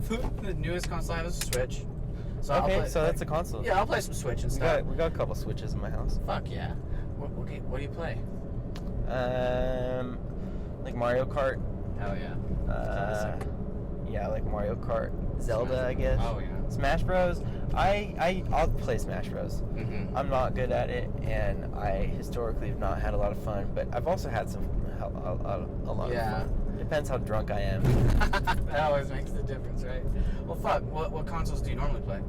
the newest console I have is a Switch. So okay, so that's a console. Yeah, I'll play some Switch and stuff. We got a couple Switches in my house. Fuck yeah. What do you play? Like Mario Kart. Hell yeah. Yeah, like Mario Kart. Zelda, I guess. Oh yeah. Smash Bros. I'll play Smash Bros. Mm-hmm. I'm not good at it, and I historically have not had a lot of fun. But I've also had a lot of Yeah. fun. Depends how drunk I am. That always makes the difference, right? Well, fuck. What consoles do you normally play?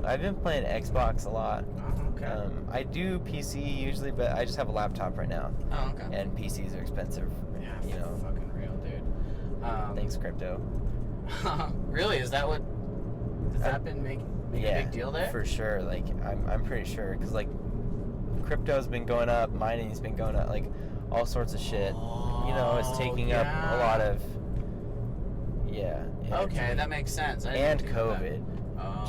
I've been playing Xbox a lot. Oh, okay. I do PC usually, but I just have a laptop right now, Oh, okay. and PCs are expensive. Yeah, You know, fucking real, dude. thanks crypto. Really? Is that what? Does that been make a big deal there? For sure. Like I'm pretty sure because like crypto's been going up, mining's been going up, like all sorts of shit. You know, it's taking up a lot of energy. Okay, that makes sense. I And didn't know that. COVID. Oh,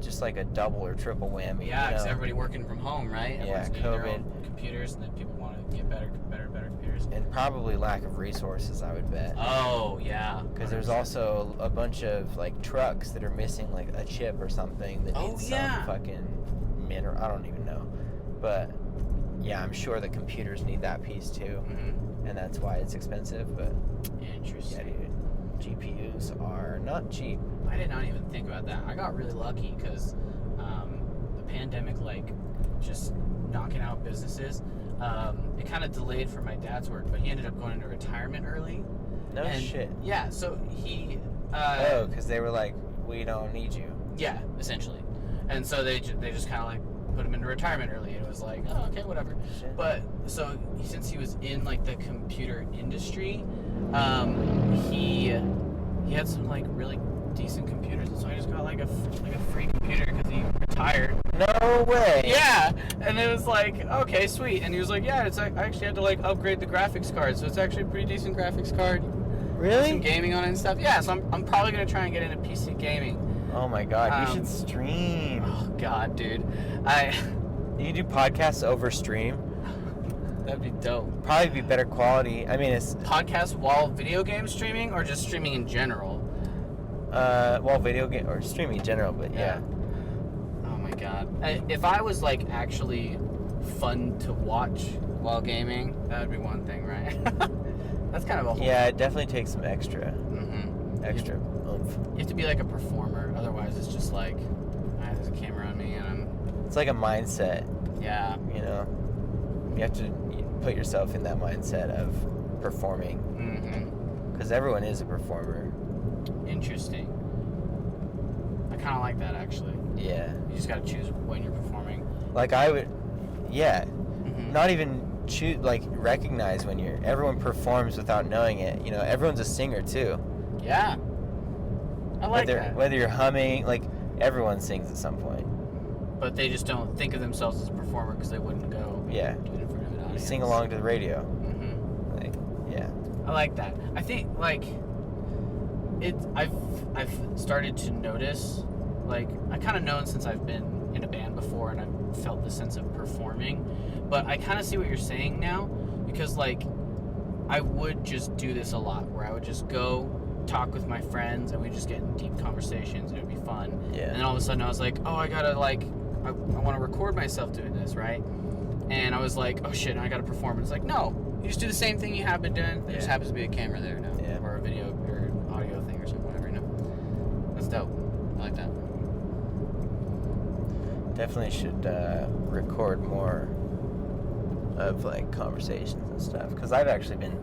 Just like a double or triple whammy. yeah, you because know? everybody working from home, right? Everyone's getting their COVID. own computers, and then people want to get better computers. And probably lack of resources, I would bet. Oh yeah. Because there's 100%. also a bunch of like trucks that are missing like a chip or something that Oh, needs yeah. some fucking mineral. I don't even know, but yeah, I'm sure the computers need that piece too, Mhm. and that's why it's expensive. But yeah, Interesting. dude, GPUs are not cheap. I did not even think about that. I got really lucky because the pandemic, like, just knocking out businesses. It kind of delayed for my dad's work, but he ended up going into retirement early. No And- shit. Yeah, so he. Oh, because they were like, we don't need you. Yeah, essentially. And so they just kind of like put him into retirement early. It was like, oh, okay, whatever. Shit. But so since he was in like the computer industry, he had some like really decent computers, and so I just got like a free computer because he retired. No way. Yeah, and it was like, okay, sweet. And he was like, yeah, I actually had to like upgrade the graphics card, so it's actually a pretty decent graphics card. Really? Some gaming on it and stuff. Yeah, so I'm probably gonna try and get into PC gaming. Oh my god, you Um, should stream. Oh God, dude, You do podcasts over stream. that'd be dope. Probably be better quality. I mean, it's Podcast while video game streaming, or just streaming in general? well, video game or streaming in general, but yeah. Oh my God, if I was like actually fun to watch while gaming, that would be one thing, right? That's kind of a whole. Yeah, it definitely takes some extra Mm-hmm. oomph. You have to be like a performer, otherwise it's just like, there's a camera on me and I'm. It's like a mindset, Yeah. you know. You have to put yourself in that mindset of performing, Mm-hmm. because everyone is a performer. Interesting. I kind of like that actually. Yeah. You just gotta choose when you're performing. Like I would, yeah. Mm-hmm. Not even recognize when everyone performs without knowing it. You know, everyone's a singer too. Yeah. I like whether that. whether you're humming, like everyone sings at some point. But they just don't think of themselves as a performer because they wouldn't go Yeah. do it in front of an You audience. sing along to the radio. Mm-hmm. Like, yeah. I like that. I think like I've started to notice, like I kind of known since I've been in a band before and I've felt the sense of performing, but I kind of see what you're saying now because like I would just do this a lot where I would just go talk with my friends and we just get in deep conversations and it would be fun. Yeah. And then all of a sudden I was like, oh, I gotta like I want to record myself doing this, right? And I was like, oh shit, I gotta perform. And it's like, no, you just do the same thing you have been doing. There just Yeah. happens to be a camera there now, Yeah. or a video or audio thing or something, whatever. You know, that's dope. I like that. Definitely should record more of like conversations and stuff. Because I've actually been,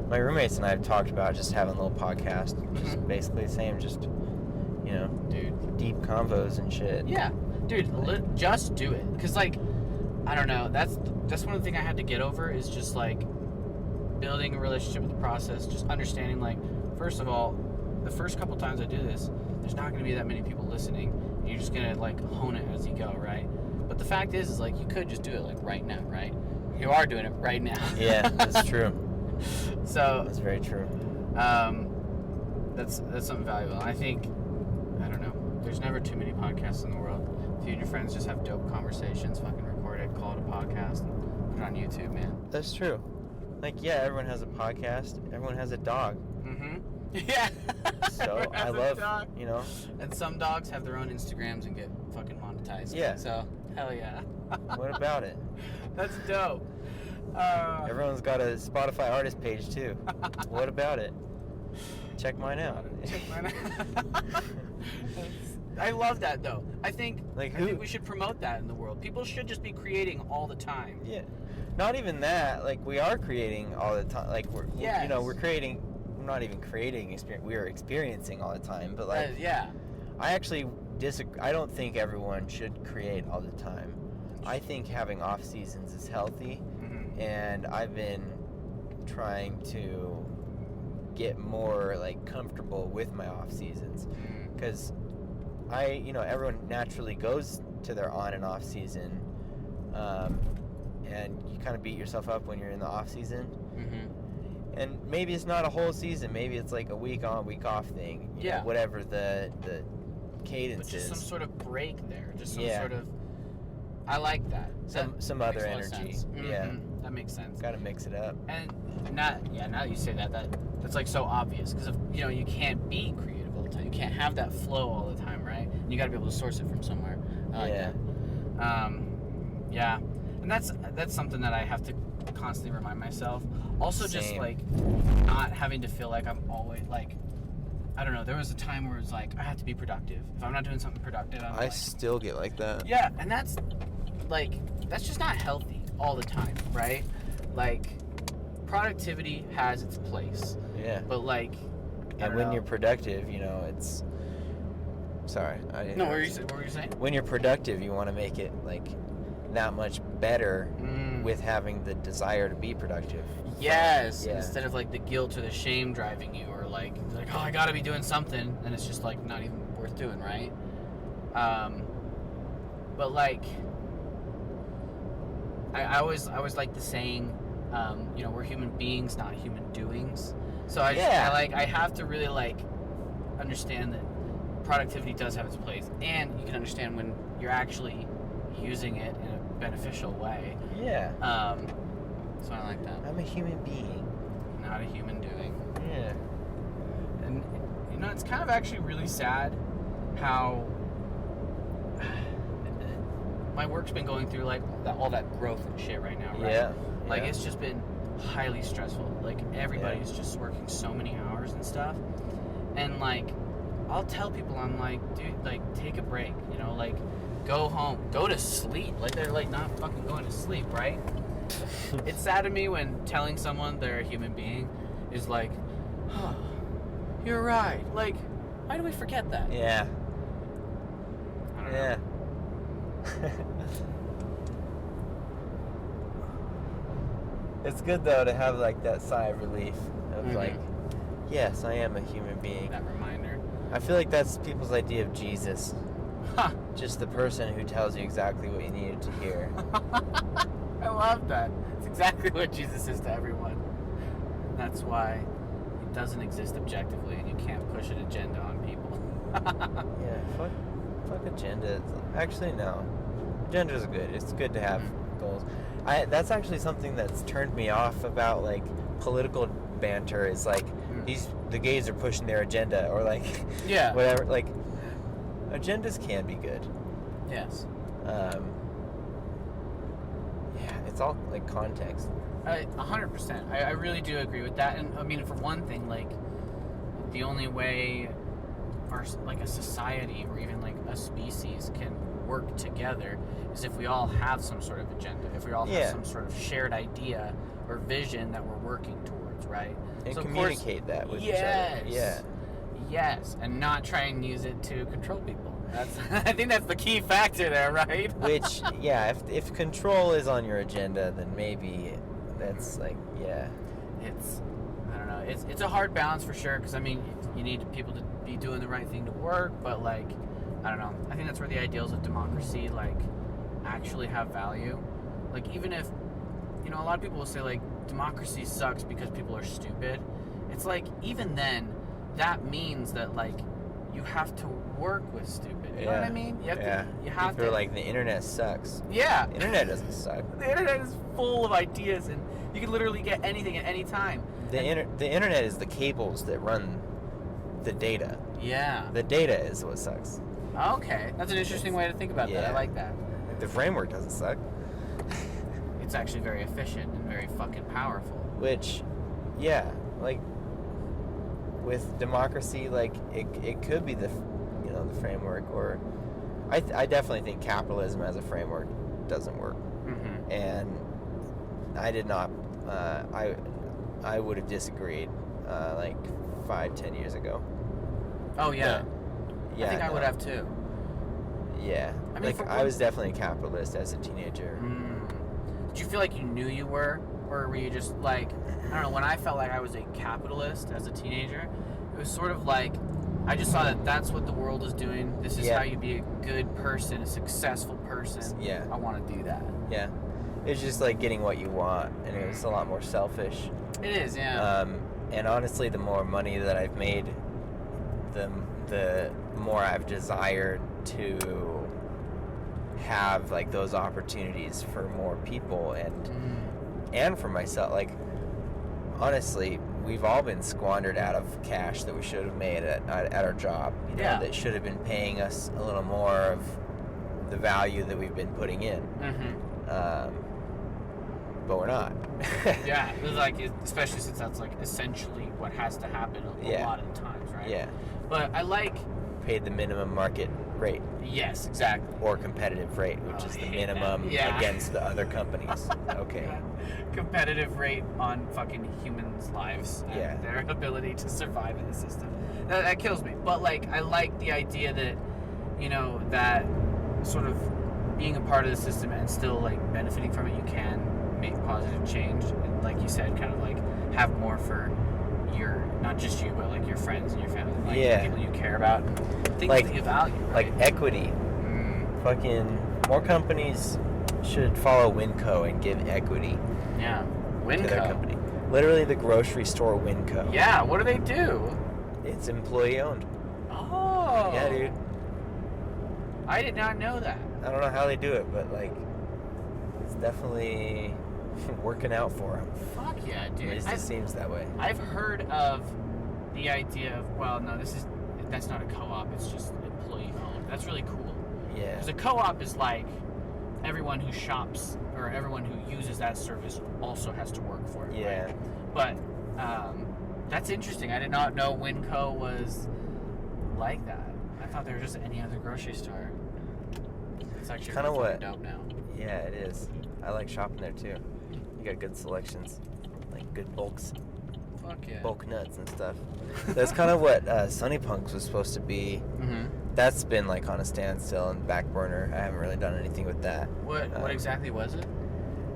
my roommates and I have talked about just having a little podcast, just Mhm. basically the same, just you know, Dude. deep convos and shit. Yeah, dude, just do it. Cause like, I don't know. That's one of the things I had to get over is just like building a relationship with the process. Just understanding like, first of all, the first couple times I do this, there's not going to be that many people listening. You're just gonna like hone it as you go, right? But the fact is like you could just do it like right now, right? You are doing it right now. Yeah, that's true. So That's very true. that's something valuable. I think, I don't know, there's never too many podcasts in the world. If you and your friends just have dope conversations, fucking record it, call it a podcast, and put it on YouTube, man. That's true. Like, yeah, everyone has a podcast. Everyone has a dog. Mm-hmm. Yeah. So Everyone I has a love, dog. you know. And some dogs have their own Instagrams and get fucking monetized. Yeah. So, hell yeah. What about it? That's dope. Everyone's got a Spotify artist page too. What about it? Check mine out. I love that though. I think Like I think we should promote that in the world. People should just be creating all the time. Yeah. Not even that. Like, we are creating all the time. Like, we're creating. We're not even creating experience. We are experiencing all the time. But like, yeah. I actually disagree. I don't think everyone should create all the time. I think having off seasons is healthy, and I've been trying to get more like comfortable with my off seasons, because everyone naturally goes to their on and off season, and you kind of beat yourself up when you're in the off season. And maybe it's not a whole season. Maybe it's like a week on, week off thing. You know, whatever the cadence But just is. some sort of break there. Just some sort of. I like that. Some That other makes a lot of energy. sense. Yeah. That makes sense. Got to mix it up. And now that you say that's like so obvious, because you can't be creative all the time. You can't have that flow all the time, right? You got to be able to source it from somewhere. I like that. Yeah, and that's something that I have to constantly remind myself. Also, just Same. like not having to feel like I'm always like, I don't know. There was a time where it's like I have to be productive. If I'm not doing something productive, I'm like, still get like that. yeah, and that's just not healthy all the time, right? Like, productivity has its place, Yeah. but like, And when you're productive, it's. Sorry, I didn't. no, what were you saying? When you're productive, you want to make it like that much better Mm. with having the desire to be productive. Yes, Yeah. instead of like the guilt or the shame driving you, or like oh, I gotta be doing something, and it's just like not even worth doing, right? But like, I always like the saying, we're human beings, not human doings. So I have to really like understand that productivity does have its place, and you can understand when you're actually using it in a beneficial way. Yeah. So I like that. I'm a human being. Not a human doing. Yeah. And it's kind of actually really sad how my work's been going through like all that growth and shit right now, right? Yeah. Like, it's just been highly stressful. Like, everybody's just working so many hours and stuff. And like, I'll tell people, I'm like, dude, like, take a break, like, go home, go to sleep. Like, they're like not fucking going to sleep, right? It's sad to me when telling someone they're a human being is like, oh, you're right. Like, why do we forget that? Yeah. I don't know. Yeah. It's good though to have like that sigh of relief of like, yes, I am a human being. That reminder. I feel like that's people's idea of Jesus. Huh. Just the person who tells you exactly what you needed to hear. I love that. It's exactly what Jesus is to everyone. That's why it doesn't exist objectively, and you can't push an agenda on people. Yeah, fuck agendas. Actually, no. Agendas are good. It's good to have goals. That's actually something that's turned me off about like political banter. Is like the gays are pushing their agenda, or like whatever. Like, agendas can be good. Yes. Yeah, it's all like context. 100%. I really do agree with that. And I mean, for one thing, like, the only way a society or even like a species can work together is if we all have some sort of agenda, if we all have some sort of shared idea or vision that we're working towards, right? And so communicate that with each other. Yeah. Yes, and not try and use it to control people. I think that's the key factor there, right? Which, if control is on your agenda, then maybe that's like, I don't know. It's a hard balance for sure, because I mean, you need people to be doing the right thing to work, but like, I don't know. I think that's where the ideals of democracy like actually have value. Like, even if a lot of people will say like democracy sucks because people are stupid. It's like, even then, that means that like you have to work with stupid. You know what I mean? You have to. Like, the internet sucks. Yeah. The internet doesn't suck. The internet is full of ideas, and you can literally get anything at any time. The internet is the cables that run the data. Yeah. The data is what sucks. Okay, that's an interesting way to think about that. I like that. The framework doesn't suck. it's actually very efficient and very fucking powerful. Which, yeah, like with democracy, like it could be the the framework, or I definitely think capitalism as a framework doesn't work. Mm-hmm. And I did not. I would have disagreed like 5-10 years ago. Oh yeah. Yeah, I think I would have too. Yeah, I mean, like I was definitely a capitalist as a teenager. Did you feel like you knew you were, or were you just like, I don't know, when I felt like I was a capitalist as a teenager, it was sort of like, I just saw that that's what the world is doing. This is how you be a good person, a successful person. Yeah. I want to do that. Yeah. It's just like getting what you want, and it was a lot more selfish. It is, yeah. And honestly, the more money that I've made, the more I've desired to have like those opportunities for more people and for myself. Like, honestly, we've all been squandered out of cash that we should have made at our job. That should have been paying us a little more of the value that we've been putting in. But we're not. Yeah, it was like, especially since that's like essentially what has to happen a lot of the times, right? Yeah. But I like paid the minimum market rate. Yes, exactly. Or competitive rate, which is the minimum against the other companies. Okay. Competitive rate on fucking humans' lives and their ability to survive in the system. That kills me. But like, I like the idea that, that sort of being a part of the system and still like benefiting from it, you can make positive change. And like you said, kind of like have more for your, not just you, but like your friends and your family, like the people you care about, and things that you value, right? Like equity. Fucking more companies should follow Winco and give equity. Yeah, to their company. Literally, the grocery store Winco. Yeah, what do they do? It's employee owned. Oh. Yeah, dude. I did not know that. I don't know how they do it, but like, it's definitely working out for them. Fuck yeah, dude. At least it seems that way. I've heard of the idea of, well, no, that's not a co-op. It's just employee owned. That's really cool. Yeah. Because a co-op is like everyone who shops or everyone who uses that service also has to work for it. Yeah. Right? But that's interesting. I did not know Winco was like that. I thought they were just any other grocery store. It's actually kind of really what dope now. Yeah, it is. I like shopping there too. You got good selections, like good bulks. Fuck yeah. Bulk nuts and stuff. That's kind of what Sunny Punks was supposed to be. That's been like on a standstill and back burner. I haven't really done anything with that. What exactly was it?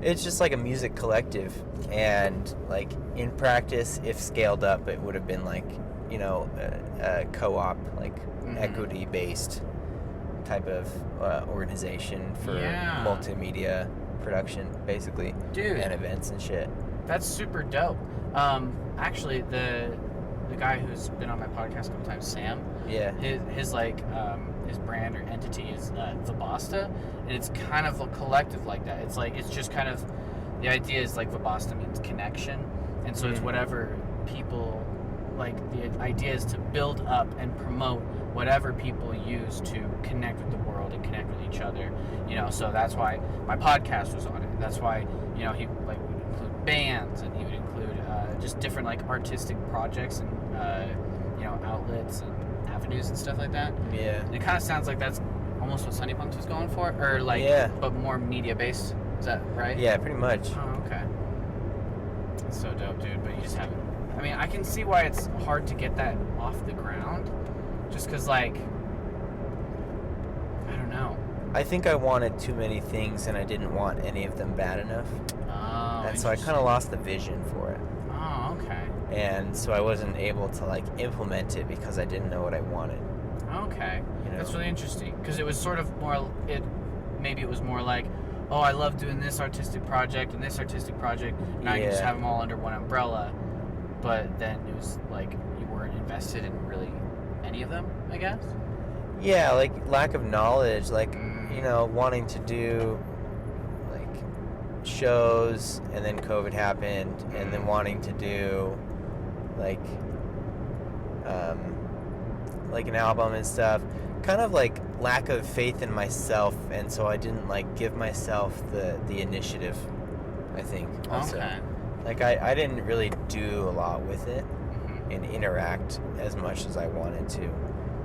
It's just like a music collective, and like in practice, if scaled up, it would have been like a co-op, like equity based type of organization for multimedia production, basically. Dude. And events and shit. That's super dope. Actually, the guy who's been on my podcast a couple times, Sam. Yeah. His his brand or entity is Verbosta, and it's kind of a collective like that. It's just kind of, the idea is like Verbosta means connection, and so it's whatever people like. The idea is to build up and promote whatever people use to connect with the world and connect with each other. So that's why my podcast was on it. That's why he like would include bands, and he would include just different like artistic projects and outlets and avenues and stuff like that. Yeah. And it kind of sounds like that's almost what Sunny Punks was going for, or like, but more media based. Is that right? Yeah, pretty much. Oh, okay. That's so dope, dude. But you just haven't. I mean, I can see why it's hard to get that off the ground, just because like, I don't know. I think I wanted too many things, and I didn't want any of them bad enough. Oh. And so I kind of lost the vision for it. Oh, okay. And so I wasn't able to like implement it because I didn't know what I wanted. Okay. That's really interesting, because it was sort of more. Maybe it was more like, oh, I love doing this artistic project and this artistic project, and I can just have them all under one umbrella. But then it was like you weren't invested in really any of them, I guess. Yeah, like lack of knowledge, like wanting to do like shows, and then COVID happened, and then wanting to do like an album and stuff. Kind of like lack of faith in myself, and so I didn't like give myself the initiative I think, also. Okay. Like, I didn't really do a lot with it Mm-hmm. and interact as much as I wanted to.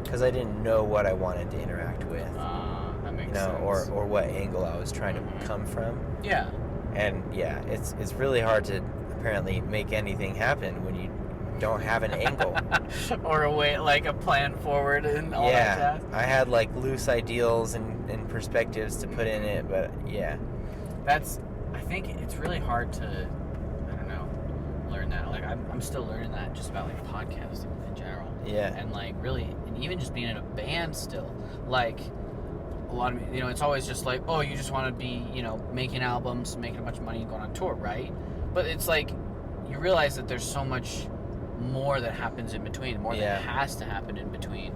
Because I didn't know what I wanted to interact with. That makes You know, sense. or what angle I was trying to come from. Yeah. And yeah, it's really hard to apparently make anything happen when you don't have an angle. Or a way, like a plan forward and all that jazz. I had like loose ideals and perspectives to put in it, but yeah. I think it's really hard to, I don't know, learn that. Like, I'm still learning that just about like podcasting in general. Yeah. And like really, and even just being in a band still, like a lot of, you know, it's always just like, oh, you just want to be, you know, making albums, making a bunch of money and going on tour, right? But it's like, you realize that there's so much more that happens in between, more that has to happen in between.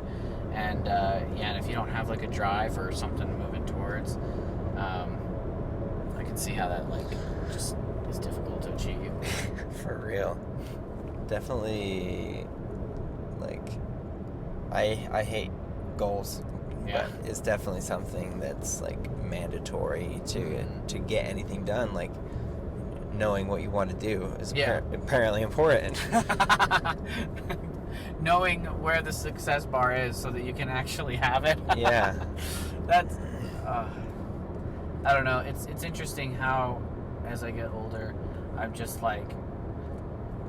And and if you don't have like a drive or something moving towards, I can see how that like just is difficult to achieve. For real. Definitely, like, I hate goals. Yeah. But it's definitely something that's like mandatory to get anything done. Like, knowing what you want to do is apparently important. Knowing where the success bar is so that you can actually have it. Yeah. That's I don't know. It's interesting how as I get older, I'm just like,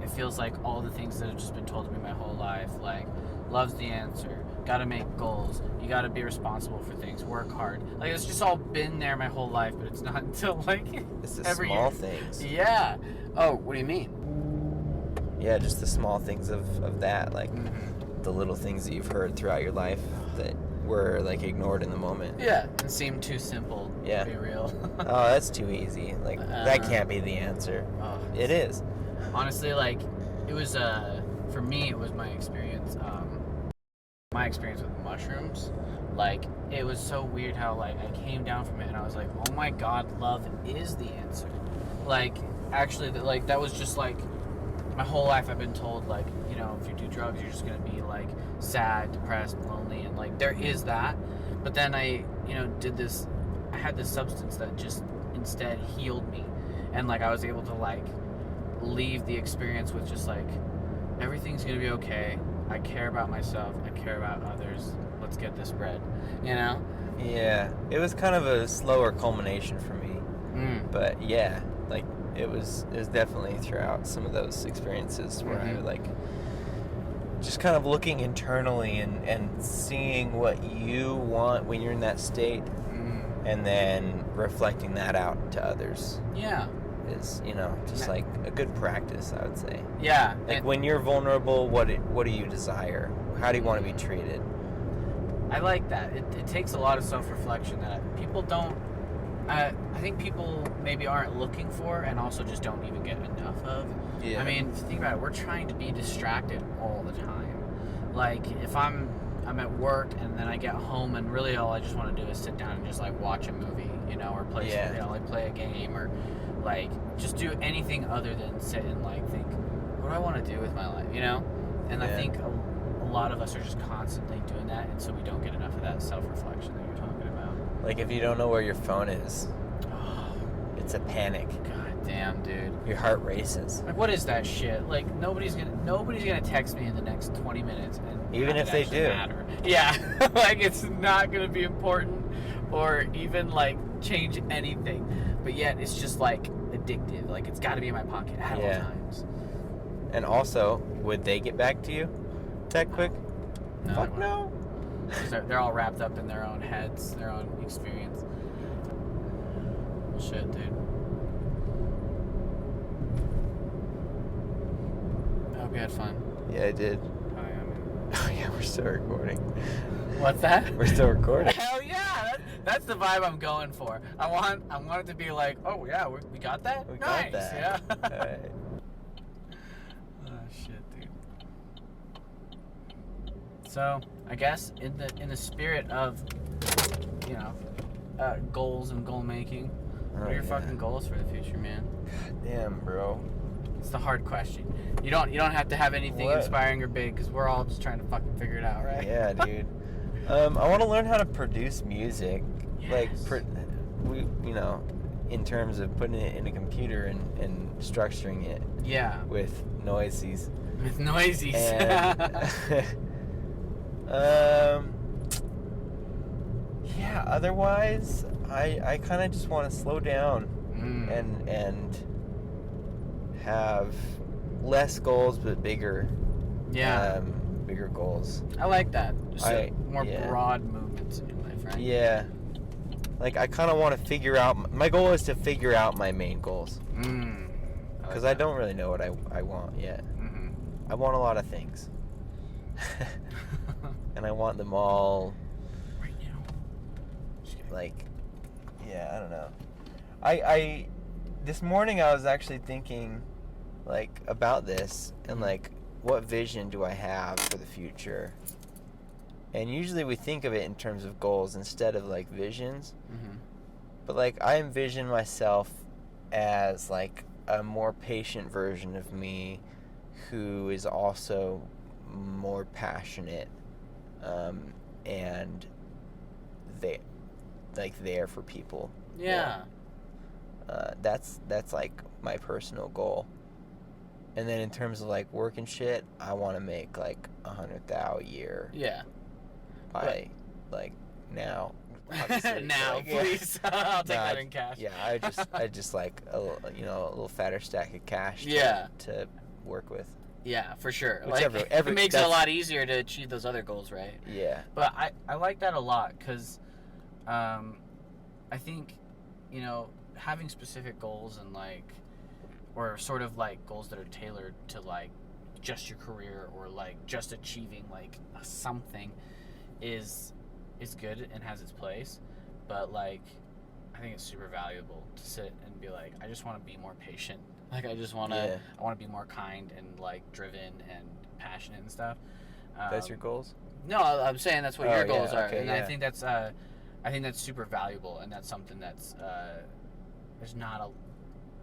it feels like all the things that have just been told to me my whole life, like, love's the answer, gotta make goals, you gotta be responsible for things, work hard. Like, it's just all been there my whole life, but it's not until like It's the every small year. things. Yeah. Oh, what do you mean? Yeah, just the small things of that, like the little things that you've heard throughout your life that were like ignored in the moment. Yeah, it seemed too simple to be real. Oh, that's too easy. Like, that can't be the answer. Oh, It is. honestly, like, it was for me, it was my experience with mushrooms. Like, it was so weird how like I came down from it and I was like, oh my god, love is the answer. Like, actually, that was just like, my whole life I've been told, like, you know, if you do drugs, you're just gonna be like sad, depressed, lonely, and like there is that. But then I, you know, I had this substance that just instead healed me, and like I was able to like leave the experience with just like, everything's gonna be okay. I care about myself. I care about others. Let's get this bread. You know? Yeah. It was kind of a slower culmination for me. But yeah, like, it was definitely throughout some of those experiences where I like just kind of looking internally and seeing what you want when you're in that state, and then reflecting that out to others. Yeah. Is, you know, just like a good practice, I would say. Yeah. Like, when you're vulnerable, what do you desire? How do you want to be treated? I like that. It takes a lot of self-reflection that people don't. I think people maybe aren't looking for, and also just don't even get enough of. Yeah. I mean, if you think about it, we're trying to be distracted all the time. Like, if I'm at work and then I get home and really all I just want to do is sit down and just like watch a movie, you know, or play, you know, like play a game, or like just do anything other than sit and like think, what do I want to do with my life, you know? And I think a lot of us are just constantly doing that, and so we don't get enough of that self-reflection that you're talking about. Like, if you don't know where your phone is, it's a panic. God damn, dude. Your heart races. Like, what is that shit? Like, nobody's gonna text me in the next 20 minutes, and Even have if it they actually do. matter. Yeah, like, it's not gonna be important or even like change anything. But yet, it's just like addictive. Like, it's got to be in my pocket at all times. And also, would they get back to you that quick? No, Fuck no. 'Cause they're all wrapped up in their own heads, their own experience. Well, shit, dude. I hope you had fun. Yeah, I did. Oh, yeah, man. Oh yeah, we're still recording. What's that? We're still recording. Hell yeah! That's the vibe I'm going for. I want it to be like, oh yeah, we got that. We nice. got that. Yeah. All right. Oh shit, dude. So I guess in the spirit of, you know, goals and goal making, what are your fucking goals for the future, man? Damn, bro. It's the hard question. You don't have to have anything inspiring or big, because we're all just trying to fucking figure it out, right? Yeah, dude. I want to learn how to produce music. Yes. Like, you know, in terms of putting it in a computer and structuring it Yeah. with noisies. With noisies. And, yeah, otherwise, I kind of just want to slow down and have less goals but bigger. Yeah. Bigger goals. I like that. Just more yeah. broad movements in your life, right? Yeah. Like, I kind of want to figure out... My goal is to figure out my main goals. Because I don't really know what I want yet. Mm-hmm. I want a lot of things. And I want them all... Right now. Like... Yeah, I don't know. I this morning I was actually thinking, like, about this. And, like, what vision do I have for the future? And usually we think of it in terms of goals instead of, like, visions. Mm-hmm. But, like, I envision myself as, like, a more patient version of me who is also more passionate and there for people. Yeah. That's like my personal goal. And then in terms of like work and shit, I want to make like $100,000 a year. Yeah. By like now. Obviously, now, like, please. I'll take that in cash. Yeah, I just like a little fatter stack of cash. To work with. Yeah, for sure. Whichever, like, it makes it a lot easier to achieve those other goals, right? Yeah. But I like that a lot because I think, having specific goals and like, or sort of like goals that are tailored to like just your career or like just achieving like something is good and has its place. But like, I think it's super valuable to sit and be like, I just want to be more patient. Like, I just want to, I want to be more kind and like driven and passionate and stuff. That's your goals? No, I'm saying that's what your goals are, okay, and I think that's super valuable, and that's something that's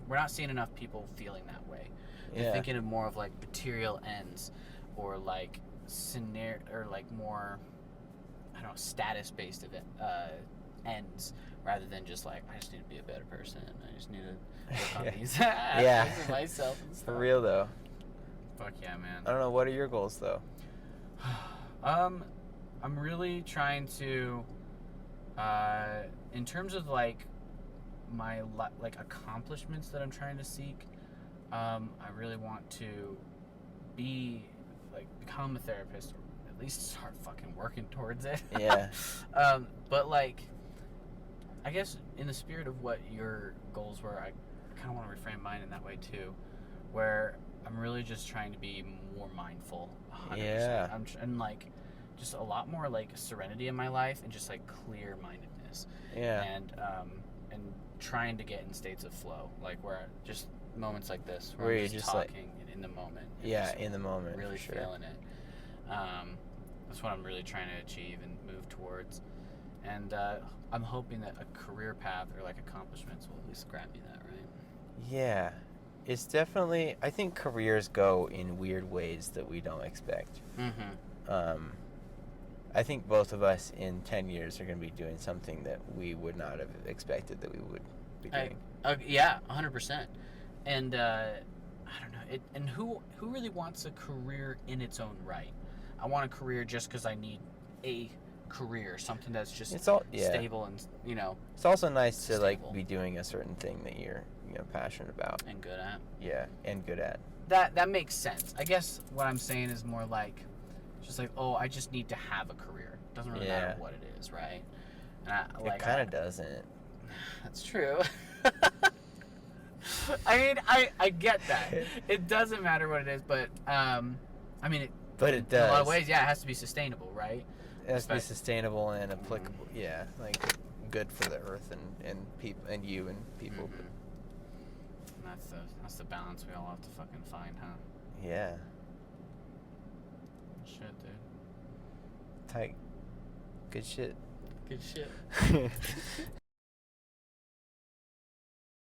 we're not seeing enough people feeling that way. They're thinking of more of like material ends, or like scenario, or like more, I don't know, status based ends, rather than just like, I just need to be a better person. I just need to work on these aspects of myself and stuff. For real though. Fuck yeah, man. I don't know. What are your goals though? I'm really trying to, in terms of like my like accomplishments that I'm trying to seek, I really want to become a therapist, or at least start fucking working towards it. Yeah. But like, I guess in the spirit of what your goals were, I kind of want to reframe mine in that way too, where I'm really just trying to be more mindful. 100%. Yeah. And like, just a lot more like serenity in my life and just like clear mindedness. Yeah. And trying to get in states of flow, like where just moments like this where Where I'm you're just just like, talking and in the moment. And yeah, just in the moment. really for sure. feeling it. That's what I'm really trying to achieve and move towards. And I'm hoping that a career path or like accomplishments will at least grant me that, right? Yeah. It's definitely, I think careers go in weird ways that we don't expect. Mm-hmm. I think both of us in 10 years are going to be doing something that we would not have expected that we would be doing. Yeah, 100%. And I don't know. And who really wants a career in its own right? I want a career just because I need a career, something that's just stable and It's also nice sustainable. to like be doing a certain thing that you're passionate about And good at. Yeah, and good at. That makes sense. I guess what I'm saying is more like, just like, oh, I just need to have a career. It doesn't really matter what it is, right? And it kind of doesn't. That's true. I mean, I get that. It doesn't matter what it is, but I mean, but it does. In a lot of ways, yeah, it has to be sustainable, right? It has to be sustainable and applicable. Mm-hmm. Yeah, like good for the earth and people and you and people. Mm-hmm. And that's the balance we all have to fucking find, huh? Yeah. Shit, dude. Tight. Good shit. Good shit.